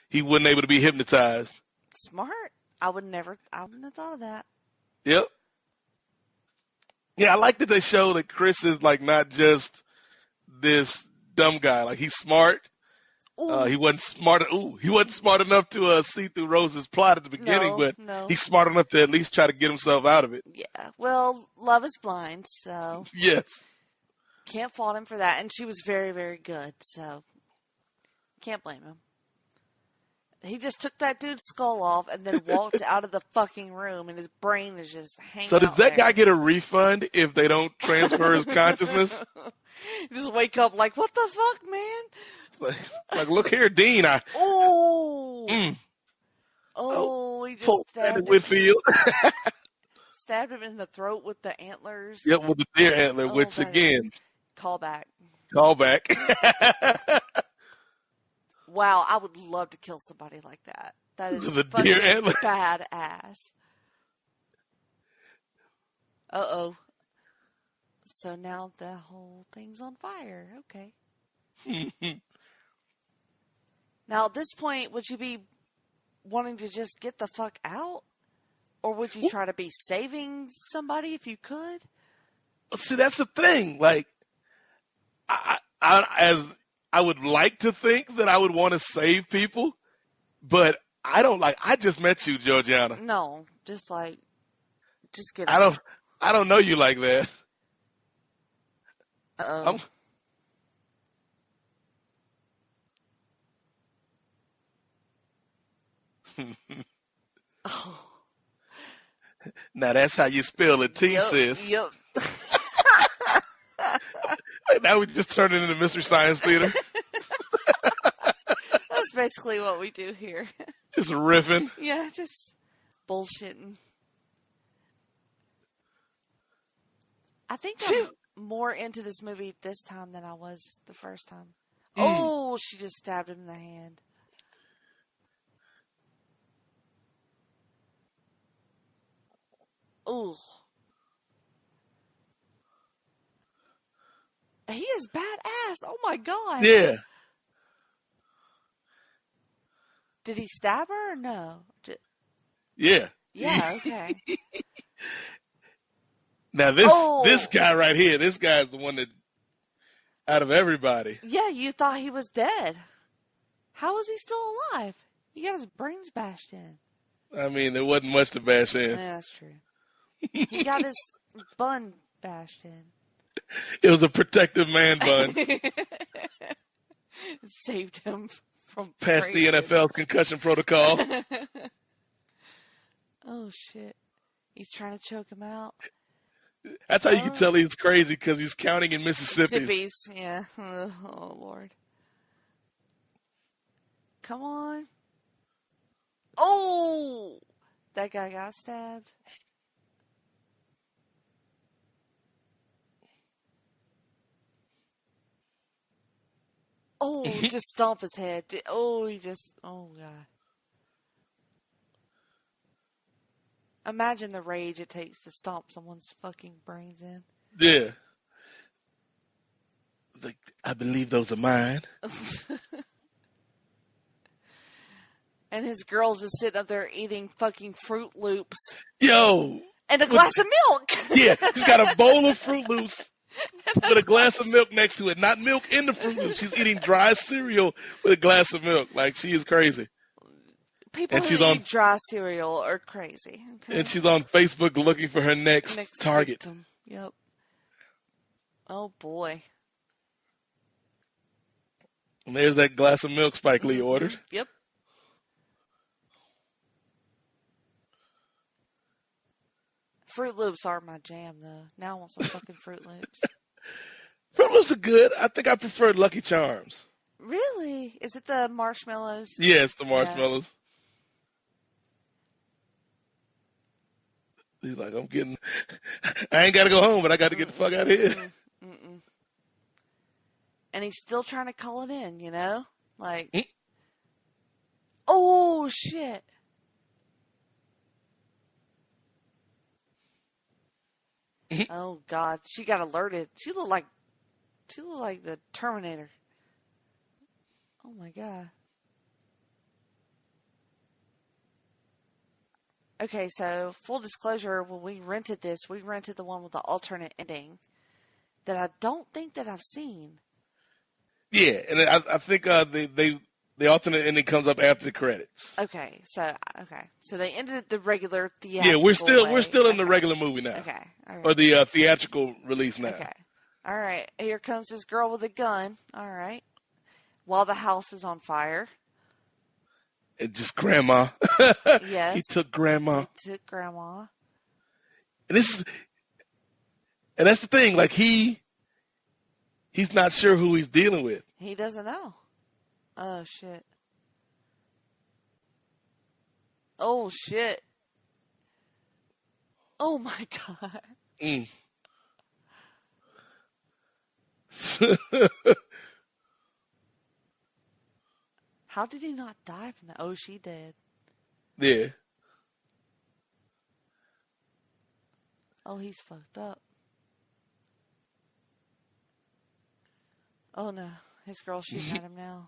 he wouldn't able to be hypnotized. Smart. I wouldn't have thought of that. Yep. Yeah, I like that they show that Chris is like not just this dumb guy. Like he's smart. He wasn't smart. He wasn't smart enough to see through Rose's plot at the beginning, but he's smart enough to at least try to get himself out of it. Yeah. Well, love is blind, so yes, can't fault him for that. And she was very, very good, so can't blame him. He just took that dude's skull off and then walked out of the fucking room, and his brain is just hanging. So does that there. guy get a refund if they don't transfer his consciousness? Just wake up like, what the fuck, man? Like look here, Dean. He just stabbed him. Whitfield. Stabbed him in the throat with the antlers. Yep, with the deer antler, which again, callback. Wow, I would love to kill somebody like that. That is the fucking deer antler. badass. Uh-oh. So now the whole thing's on fire. Okay. Now, at this point, would you be wanting to just get the fuck out? Or would you try to be saving somebody if you could? See, that's the thing. Like, I would like to think that I would want to save people, but I don't like. I just met you, Georgiana. No, just get out. I don't know you like that. Uh-oh. Oh. Now that's how you spell it, sis. Yep. Now we just turned it into Mystery Science Theater. That's basically what we do here. Just riffing. Yeah, just bullshitting. I think I'm more into this movie this time than I was the first time. Oh, she just stabbed him in the hand. Ooh. He is badass. Oh my god. Yeah. Did he stab her or no? Yeah. Yeah, okay. Now this guy right here, this guy is the one that out of everybody. Yeah, you thought he was dead. How is he still alive? He got his brains bashed in. I mean, there wasn't much to bash in. Yeah, that's true. He got his bun bashed in. It was a protective man bun. Saved him from past the NFL concussion protocol. Oh shit! He's trying to choke him out. That's how you can tell he's crazy, because he's counting in Mississippi. Yeah. Oh Lord. Come on. Oh, that guy got stabbed. Oh, just stomp his head. Oh, oh, God. Imagine the rage it takes to stomp someone's fucking brains in. Yeah. Like, I believe those are mine. And his girl's just sitting up there eating fucking Fruit Loops. Yo. And a glass of milk. Yeah, he's got a bowl of Fruit Loops with a glass of milk next to it. Not milk in the Fruit Loops. She's eating dry cereal with a glass of milk. Like, she is crazy. People who eat dry cereal are crazy. Okay? And she's on Facebook looking for her next target. Victim. Yep. Oh, boy. And there's that glass of milk Spike Lee ordered. Yep. Fruit Loops are my jam, though. Now I want some fucking Fruit Loops. Fruit Loops are good. I think I prefer Lucky Charms. Really? Is it the marshmallows? Yeah, it's the marshmallows. Yeah. He's like, I ain't got to go home, but I got to get the fuck out of here. And he's still trying to call it in, you know? Like, oh, shit. Oh, God. She got alerted. She looked like the Terminator. Oh, my God. Okay, so full disclosure, when we rented this, we rented the one with the alternate ending that I don't think that I've seen. Yeah, and I think the alternate ending comes up after the credits. Okay, so they ended the regular theatrical. Yeah, we're still in the Okay. regular movie now. Okay, all right. Or the theatrical release now. Okay, all right. Here comes this girl with a gun. All right, while the house is on fire. It's just Grandma. Yes, He took Grandma. He took Grandma. And that's the thing. Like he's not sure who he's dealing with. He doesn't know. Oh shit. Oh shit. Oh my god. Mm. How did he not die from that? Oh, she did. Yeah. Oh, he's fucked up. Oh no, his girl's shooting at him now.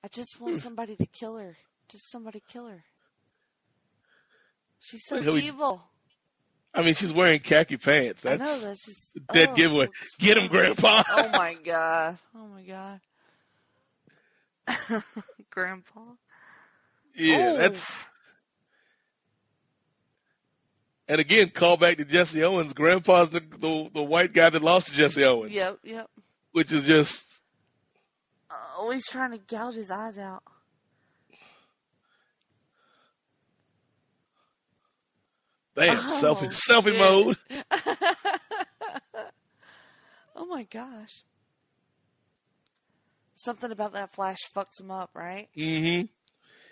I just want somebody to kill her. Just somebody kill her. She's so evil. I mean, she's wearing khaki pants. I That's know, that's just a dead giveaway. Get him, Grandpa. Oh my god. Oh my god. Grandpa. Yeah, that's. And again, call back to Jesse Owens. Grandpa's the white guy that lost to Jesse Owens. Yep. Which is just. Oh, he's trying to gouge his eyes out. Damn, selfie mode. Oh my gosh. Something about that flash fucks him up, right? Mm-hmm.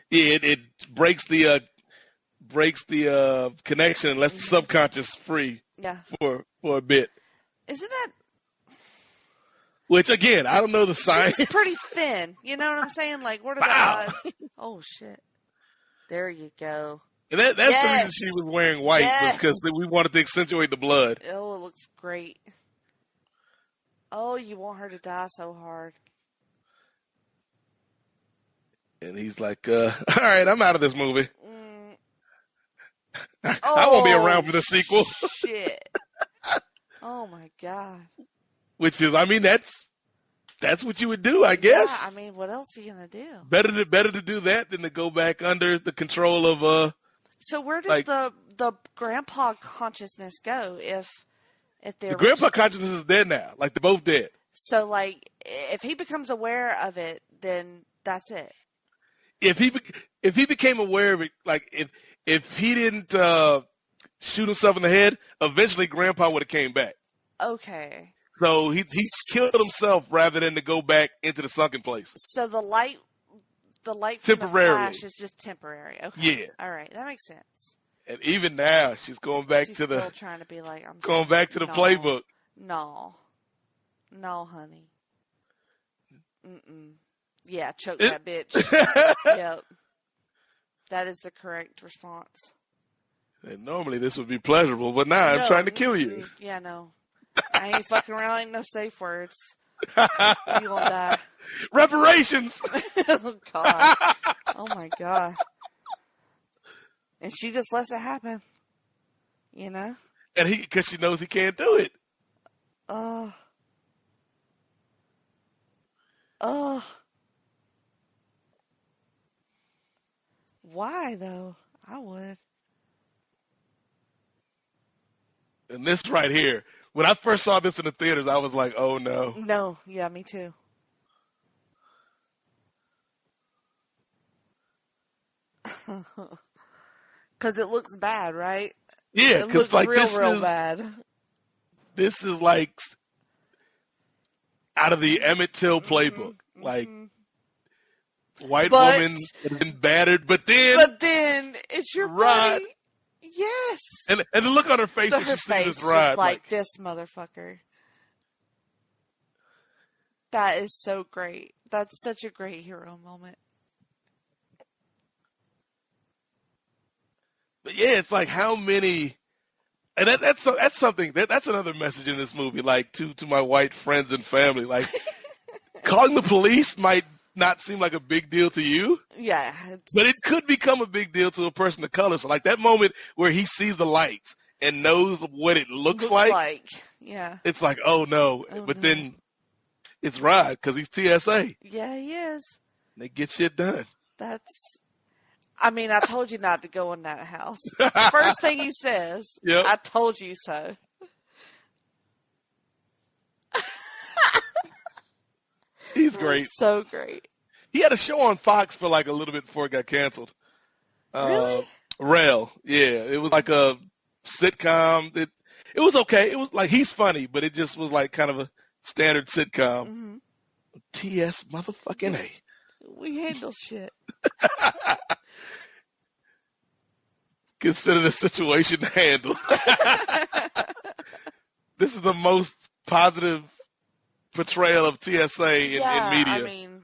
Yeah, it breaks the connection and lets the subconscious free. Yeah. For a bit. Isn't that? Which again, I don't know the science. It's pretty thin. You know what I'm saying? Like, what are the odds? Oh shit! There you go. And that's the reason she was wearing white, was because we wanted to accentuate the blood. Oh, it looks great. Oh, you want her to die so hard. And he's like, all right, I'm out of this movie. I won't be around for the sequel. Shit. Oh my god. Which is, I mean, that's what you would do, I guess. Yeah, I mean, what else are you gonna do? Better to do that than to go back under the control of So where does the grandpa consciousness go if they're the grandpa consciousness is dead now? Like they're both dead. So like if he becomes aware of it, then that's it. If he became aware of it, like if he didn't shoot himself in the head, eventually grandpa would have came back. Okay. So he killed himself rather than to go back into the sunken place. So the light from temporarily. the flash is just temporary. Okay. Yeah. All right, that makes sense. And even now, she's going back She's to still trying to be like, I'm going back to the playbook. No, honey. Yeah, choke that bitch. Yep. That is the correct response. And normally this would be pleasurable, but now I'm trying to kill you. Yeah, no. I ain't fucking around. Ain't no safe words. You gonna die. Reparations. Oh god. Oh my god. And she just lets it happen. You know. And because she knows he can't do it. Why though? I would. And this right here, when I first saw this in the theaters, I was like, oh no. No, yeah, me too. Because it looks bad, right? Yeah, because like real bad. This is like out of the Emmett Till playbook. Like white woman that has been battered, but then it's your rod. buddy. Yes. And the look on her face when she sees this ride, just like this motherfucker. That is so great. That's such a great hero moment. But yeah, it's like how many And that's something that's another message in this movie. Like to my white friends and family, like calling the police might not seem like a big deal to you. Yeah. But it could become a big deal to a person of color. So like that moment where he sees the lights and knows what it looks like. Yeah. It's like, oh no. But then it's Rod because he's TSA. Yeah, he is. They get shit done. I mean, I told you not to go in that house. First thing he says, yep. I told you so. He's great. So great. He had a show on Fox for like a little bit before it got canceled. Really? Rel. Yeah. It was like a sitcom. It was okay. It was like, he's funny, but it just was like kind of a standard sitcom. Mm-hmm. TS motherfucking A. We handle shit. Consider the situation to handle. This is the most positive portrayal of TSA in media. I mean,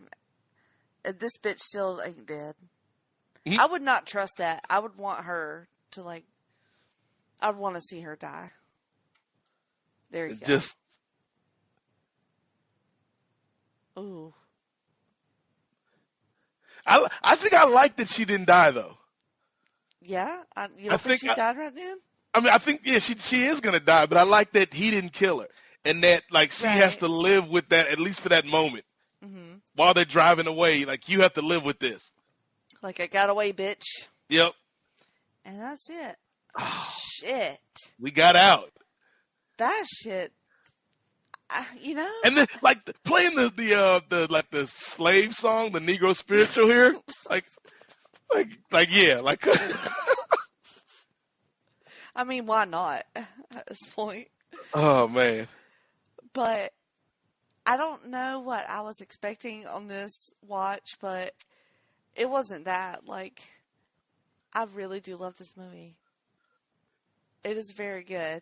this bitch still ain't dead. Mm-hmm. I would not trust that. I would want her to I'd want to see her die. There you go. Ooh. I think I like that she didn't die though. Yeah? You don't think she died right then? I mean, I think, yeah, she is going to die, but I like that he didn't kill her. And that, like, she has to live with that, at least for that moment. Mm-hmm. While they're driving away, like, you have to live with this. Like, I got away, bitch. Yep. And that's it. Oh, shit. We got out. That shit, And then, like, playing the slave song, the Negro spiritual here, like. I mean, why not at this point? Oh, man. But I don't know what I was expecting on this watch, but it wasn't that. Like, I really do love this movie. It is very good.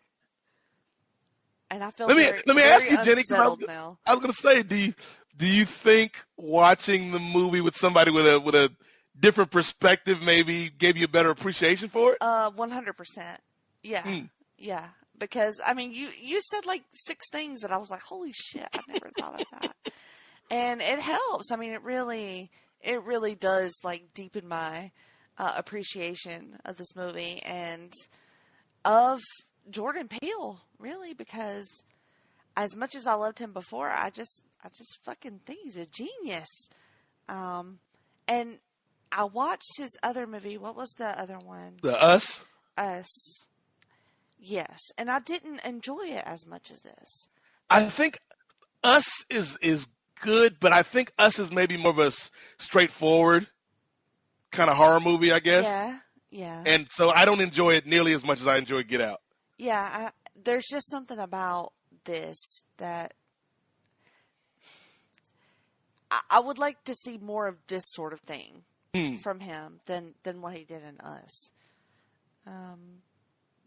And I feel let me ask you, Jenny, because now. I was going to say, do you think watching the movie with somebody with a different perspective maybe gave you a better appreciation for it? 100%. Yeah. Yeah. Because, I mean, you said like 6 things that I was like, holy shit, I never thought of that. And it helps. I mean, it really does like deepen my appreciation of this movie and of Jordan Peele, really, because as much as I loved him before, I just fucking think he's a genius. And I watched his other movie. What was the other one? The Us? Us. Yes. And I didn't enjoy it as much as this. I think Us is good, but I think Us is maybe more of a straightforward kind of horror movie, I guess. Yeah. Yeah. And so I don't enjoy it nearly as much as I enjoy Get Out. Yeah. There's just something about this that I would like to see more of this sort of thing from him than what he did in Us.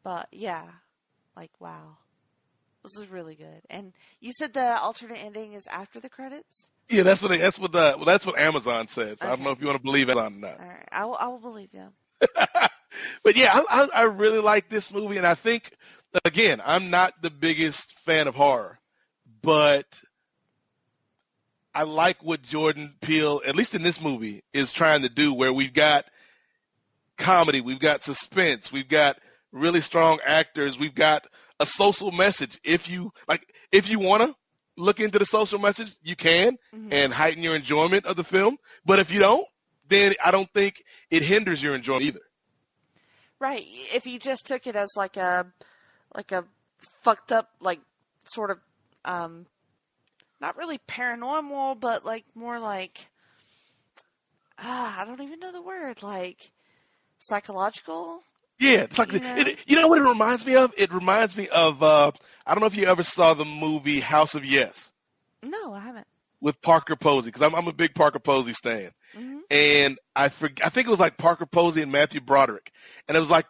But yeah, like, wow, this is really good. And you said the alternate ending is after the credits? Yeah, that's what Amazon says. Okay. I don't know if you want to believe Amazon or not. All right, I will believe them. But yeah, I really like this movie, and I think, again, I'm not the biggest fan of horror, but I like what Jordan Peele, at least in this movie, is trying to do, where we've got comedy, we've got suspense, we've got really strong actors, we've got a social message. If you want to look into the social message, you can, and heighten your enjoyment of the film. But if you don't, then I don't think it hinders your enjoyment either. Right. If you just took it as like a fucked up, like, sort of, not really paranormal, but like more like, I don't even know the word, like psychological. Yeah, it's like you know what it reminds me of? It reminds me of I don't know if you ever saw the movie House of Yes. No, I haven't. With Parker Posey, because I'm a big Parker Posey stan, and I think it was like Parker Posey and Matthew Broderick, and it was like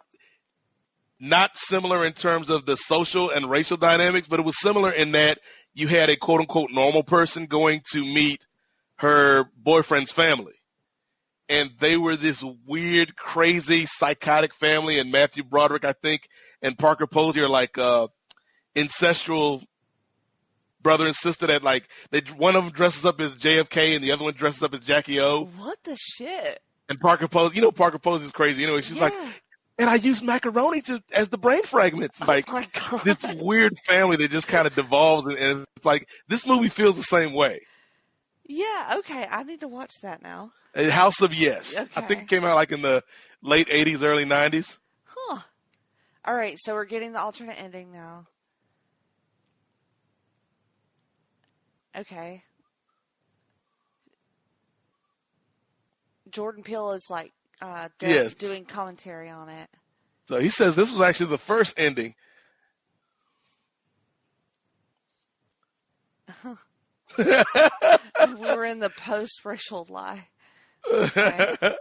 not similar in terms of the social and racial dynamics, but it was similar in that you had a quote unquote normal person going to meet her boyfriend's family. and they were this weird, crazy, psychotic family, and Matthew Broderick, I think, and Parker Posey are like ancestral brother and sister that like one of them dresses up as JFK and the other one dresses up as Jackie O. What the shit? And Parker Posey, Parker Posey is crazy. Anyway, she's like, and I use macaroni as the brain fragments. Like my God. This weird family that just kind of devolves, and it's like this movie feels the same way. Yeah. Okay. I need to watch that now. House of Yes. Okay. I think it came out like in the late 80s, early 90s. Huh. All right. So we're getting the alternate ending now. Okay. Jordan Peele is like doing commentary on it. So he says this was actually the first ending. We were in the post-racial lie. Okay.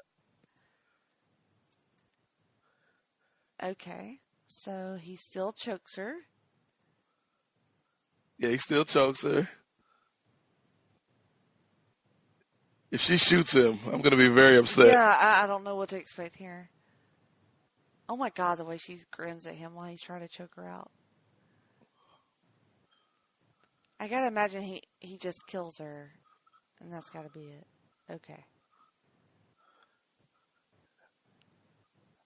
Okay. So he still chokes her. Yeah, he still chokes her. If she shoots him, I'm going to be very upset. Yeah, I don't know what to expect here. Oh my God, the way she grins at him while he's trying to choke her out. I gotta imagine he just kills her, and that's gotta be it. Okay.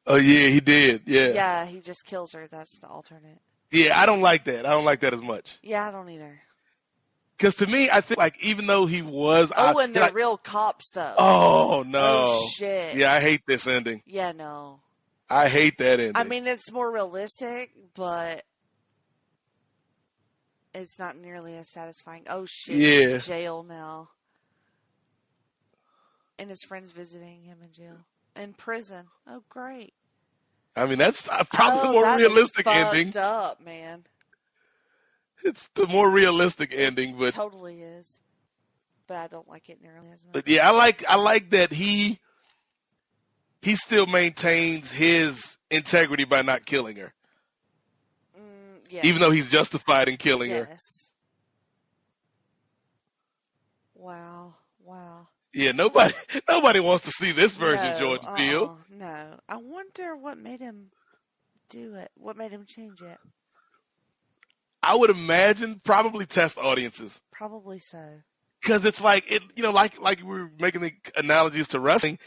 Oh, yeah, he did. Yeah. Yeah, he just kills her. That's the alternate. Yeah, I don't like that. I don't like that as much. Yeah, I don't either. Because to me, I think like even though he was... and they're real cops, though. Oh, no. Oh, shit. Yeah, I hate this ending. Yeah, no. I hate that ending. I mean, it's more realistic, but it's not nearly as satisfying. Oh, shit. Yeah. He's in jail now. And his friend's visiting him in jail. In prison. Oh, great. I mean, that's probably the more realistic ending. Fucked up, man. It's the more realistic ending, but It totally is. But I don't like it nearly as much. But yeah, I like that he still maintains his integrity by not killing her. Yeah. Even though he's justified in killing her. Yes. Wow. Yeah, nobody wants to see this version of Jordan Peele. No. I wonder what made him do it. What made him change it? I would imagine probably test audiences. Probably so. Because it's like like we were making the analogies to wrestling.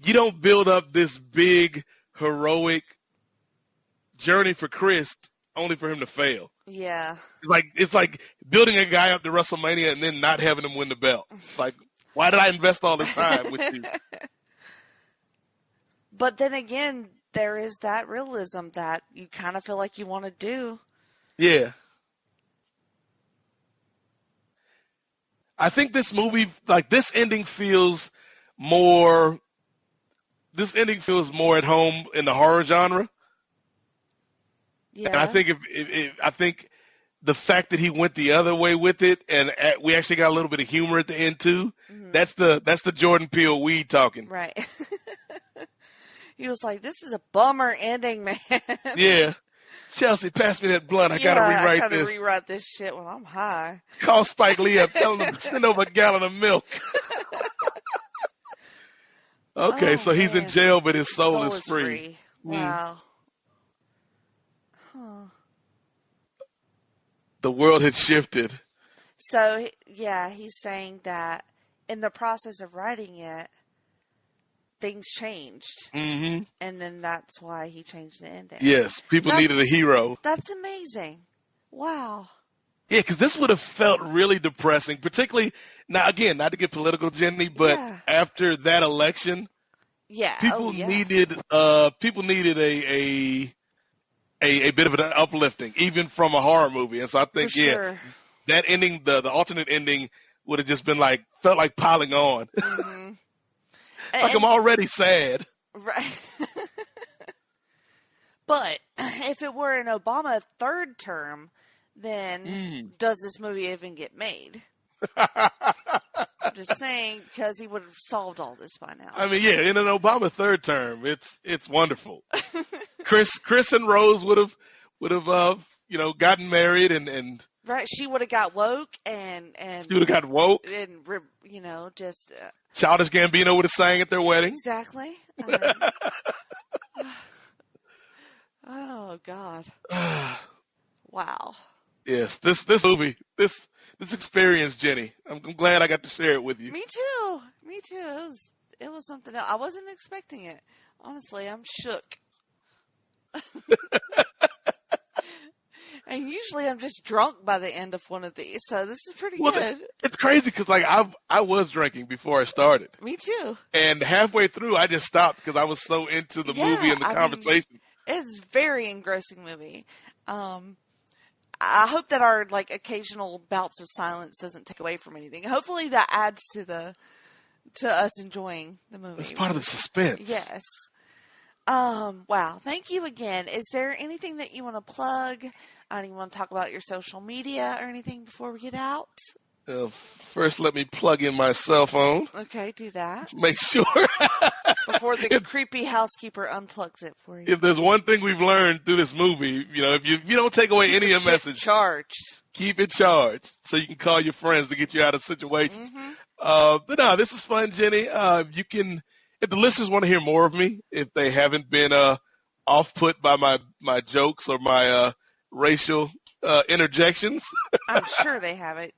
You don't build up this big heroic journey for Chris only for him to fail. Yeah. It's like building a guy up to WrestleMania and then not having him win the belt. It's like, why did I invest all this time with you? But then again, there is that realism that you kind of feel like you want to do. Yeah. I think this movie, like this ending feels more at home in the horror genre. Yeah. And I think I think the fact that he went the other way with it, and we actually got a little bit of humor at the end too. Mm-hmm. That's the Jordan Peele weed talking. Right. He was like, "This is a bummer ending, man." Yeah. Chelsea, pass me that blunt. I gotta rewrite this. Rewrite this shit when I'm high. Call Spike Lee up. Tell him to send over a gallon of milk. Okay, so he's in jail, but his soul is free. Wow. Huh. The world had shifted. So, yeah, he's saying that in the process of writing it, things changed. Mm-hmm. And then that's why he changed the ending. Yes, people needed a hero. That's amazing. Wow. Yeah, because this would have felt really depressing, particularly, now again, not to get political, Jenny, but after that election, people needed a bit of an uplifting, even from a horror movie. And so I think, that ending, the alternate ending would have just been felt like piling on. Mm-hmm. I'm already sad. Right. But if it were an Obama third term, then does this movie even get made? I'm just saying, because he would have solved all this by now. I mean, yeah, in an Obama third term, it's wonderful. Chris and Rose would have gotten married and right, she would have got woke and she would have got woke and just Childish Gambino would have sang at their wedding. Exactly. Oh God. Wow. Yes, this movie, this experience, Jenny. I'm glad I got to share it with you. Me too. It was something else. I wasn't expecting it. Honestly, I'm shook. And usually I'm just drunk by the end of one of these, so this is pretty good. It's crazy because I was drinking before I started. Me too. And halfway through, I just stopped because I was so into the movie and the conversation. It's a very engrossing movie. I hope that our occasional bouts of silence doesn't take away from anything. Hopefully that adds to us enjoying the movie. It's part of the suspense. Yes. Wow. Thank you again. Is there anything that you want to plug? Do you want to talk about your social media or anything before we get out? First, let me plug in my cell phone. Okay, do that. Make sure. Before the creepy housekeeper unplugs it for you. If there's one thing we've learned through this movie, if you don't take away any of the message, keep it charged so you can call your friends to get you out of situations. Mm-hmm. But no, this is fun, Jenny. You can, if the listeners want to hear more of me, if they haven't been off-put by my jokes or my racial interjections. I'm sure they have it.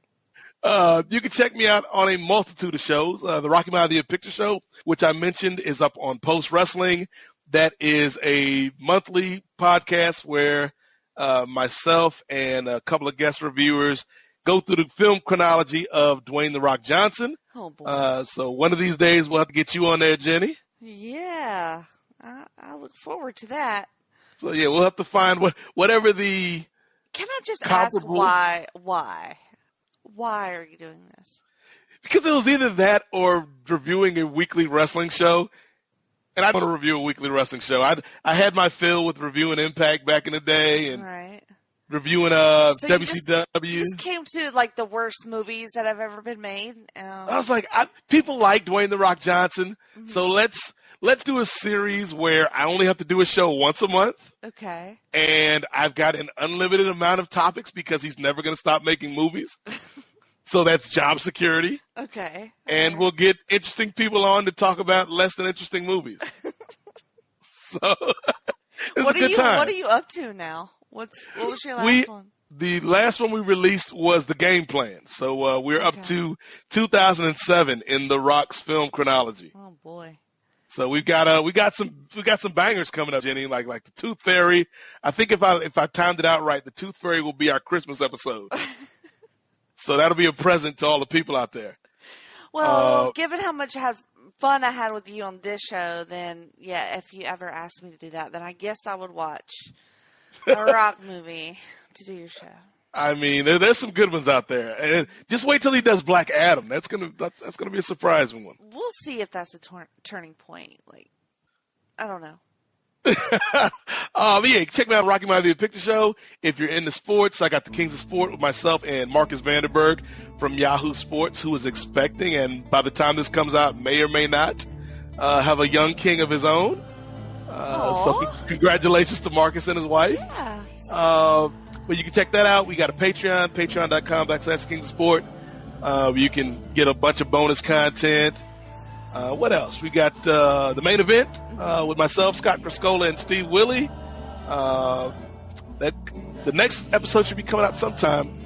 You can check me out on a multitude of shows. The Rocky Mountain Picture Show, which I mentioned, is up on Post Wrestling. That is a monthly podcast where myself and a couple of guest reviewers go through the film chronology of Dwayne "The Rock" Johnson. Oh, boy. So one of these days we'll have to get you on there, Jenny. Yeah. I look forward to that. So, yeah, we'll have to find whatever the... Can I just ask why? Why are you doing this? Because it was either that or reviewing a weekly wrestling show. And I want to review a weekly wrestling show. I had my fill with reviewing Impact back in the day and reviewing WCW. You just came to the worst movies that have ever been made. I was like, people like Dwayne "The Rock" Johnson, so let's do a series where I only have to do a show once a month. Okay. And I've got an unlimited amount of topics because he's never going to stop making movies. So that's job security. Okay. And we'll get interesting people on to talk about less than interesting movies. So it's a good time. What are you up to now? What was your last one? The last one we released was The Game Plan. So we're up to 2007 in The Rock's film chronology. Oh boy. So we got some bangers coming up, Jenny, like the Tooth Fairy. I think if I timed it out right, the Tooth Fairy will be our Christmas episode. So that'll be a present to all the people out there. Well, given how much fun I had with you on this show, then yeah, if you ever asked me to do that, then I guess I would watch a Rock movie to do your show. I mean, there's some good ones out there, and just wait till he does Black Adam. That's gonna be a surprising one. We'll see if that's a turning point. I don't know. Yeah, check me out on Rocky Mountain Picture Show. If you're into sports, I got the Kings of Sport with myself and Marcus Vanderberg from Yahoo Sports, who is expecting, and by the time this comes out, may or may not have a young king of his own. So congratulations to Marcus and his wife. Yeah. But you can check that out. We got a Patreon, patreon.com/Kings of Sport. You can get a bunch of bonus content. What else? We got the main event with myself, Scott Criscola, and Steve Willie. The next episode should be coming out sometime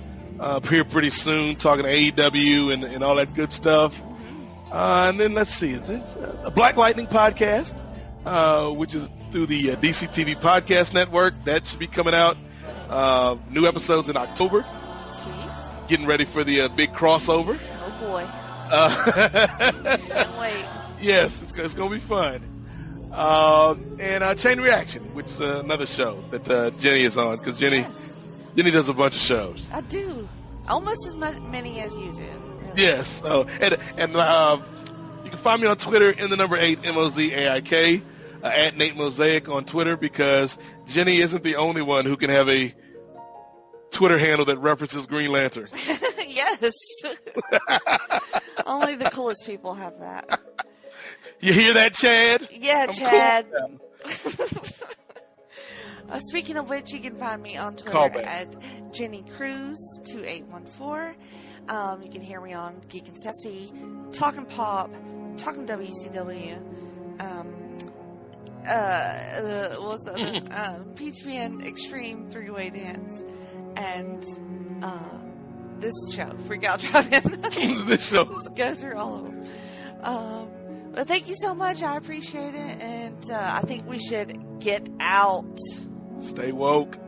here pretty soon, talking to AEW and all that good stuff. And then let's see, a Black Lightning podcast, which is through the DC TV Podcast Network. That should be coming out. New episodes in October. Getting ready for the big crossover. Oh boy. Can't wait. Yes, it's going to be fun. And Chain Reaction, which is another show that Jenny is on, because Jenny does a bunch of shows. I do. Almost as many as you do. Really. Yes. So, and you can find me on Twitter in the number 8 MOZAIK at Nate Mosaic on Twitter, because Jenny isn't the only one who can have a Twitter handle that references Green Lantern. Yes. Only the coolest people have that. You hear that, Chad? Yeah, Chad. Cool. Speaking of which, you can find me on Twitter at Jenny Cruz 2814. You can hear me on Geek and Sassy, Talking Pop, talking WCW, what's the Peach Man Extreme 3-Way Dance, and this show, Freak Out Drive-In. This show. Let's go through all of them. But thank you so much. I appreciate it, and I think we should get out. Stay woke.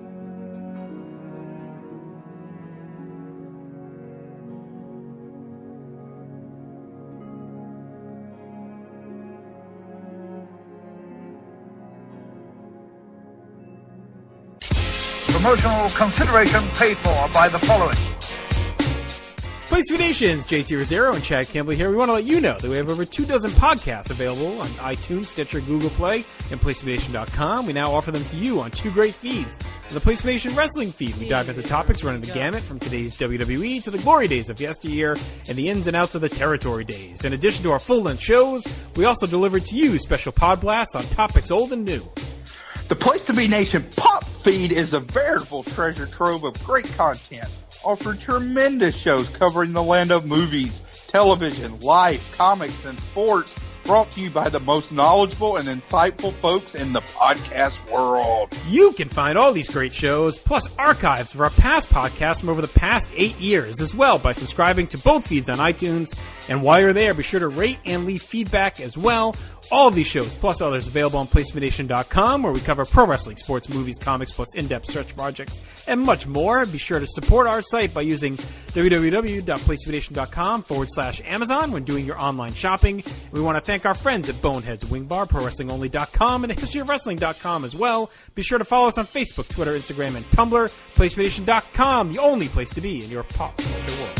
Promotional consideration paid for by the following. Place to Be Nations, JT Rosero and Chad Campbell here. We want to let you know that we have over 24 podcasts available on iTunes, Stitcher, Google Play, and PlaceToBeNation.com. We now offer them to you on 2 great feeds. On the Place to Be Nation Wrestling feed, we dive into topics running the gamut from today's WWE to the glory days of yesteryear and the ins and outs of the territory days. In addition to our full-length shows, we also deliver to you special pod blasts on topics old and new. The Place to Be Nation Pop feed is a veritable treasure trove of great content. Offer tremendous shows covering the land of movies, television, life, comics, and sports, brought to you by the most knowledgeable and insightful folks in the podcast world. You can find all these great shows, plus archives of our past podcasts from over the past 8 years as well by subscribing to both feeds on iTunes. And while you're there, be sure to rate and leave feedback as well. All of these shows, plus others, available on PlaceToBeNation.com, where we cover pro wrestling, sports, movies, comics, plus in-depth search projects, and much more. Be sure to support our site by using www.PlaceToBeNation.com/Amazon when doing your online shopping. We want to thank our friends at Boneheads Wing Bar, ProWrestlingOnly.com, and TheHistoryOfWrestling.com as well. Be sure to follow us on Facebook, Twitter, Instagram, and Tumblr. PlaceToBeNation.com, the only place to be in your pop culture world.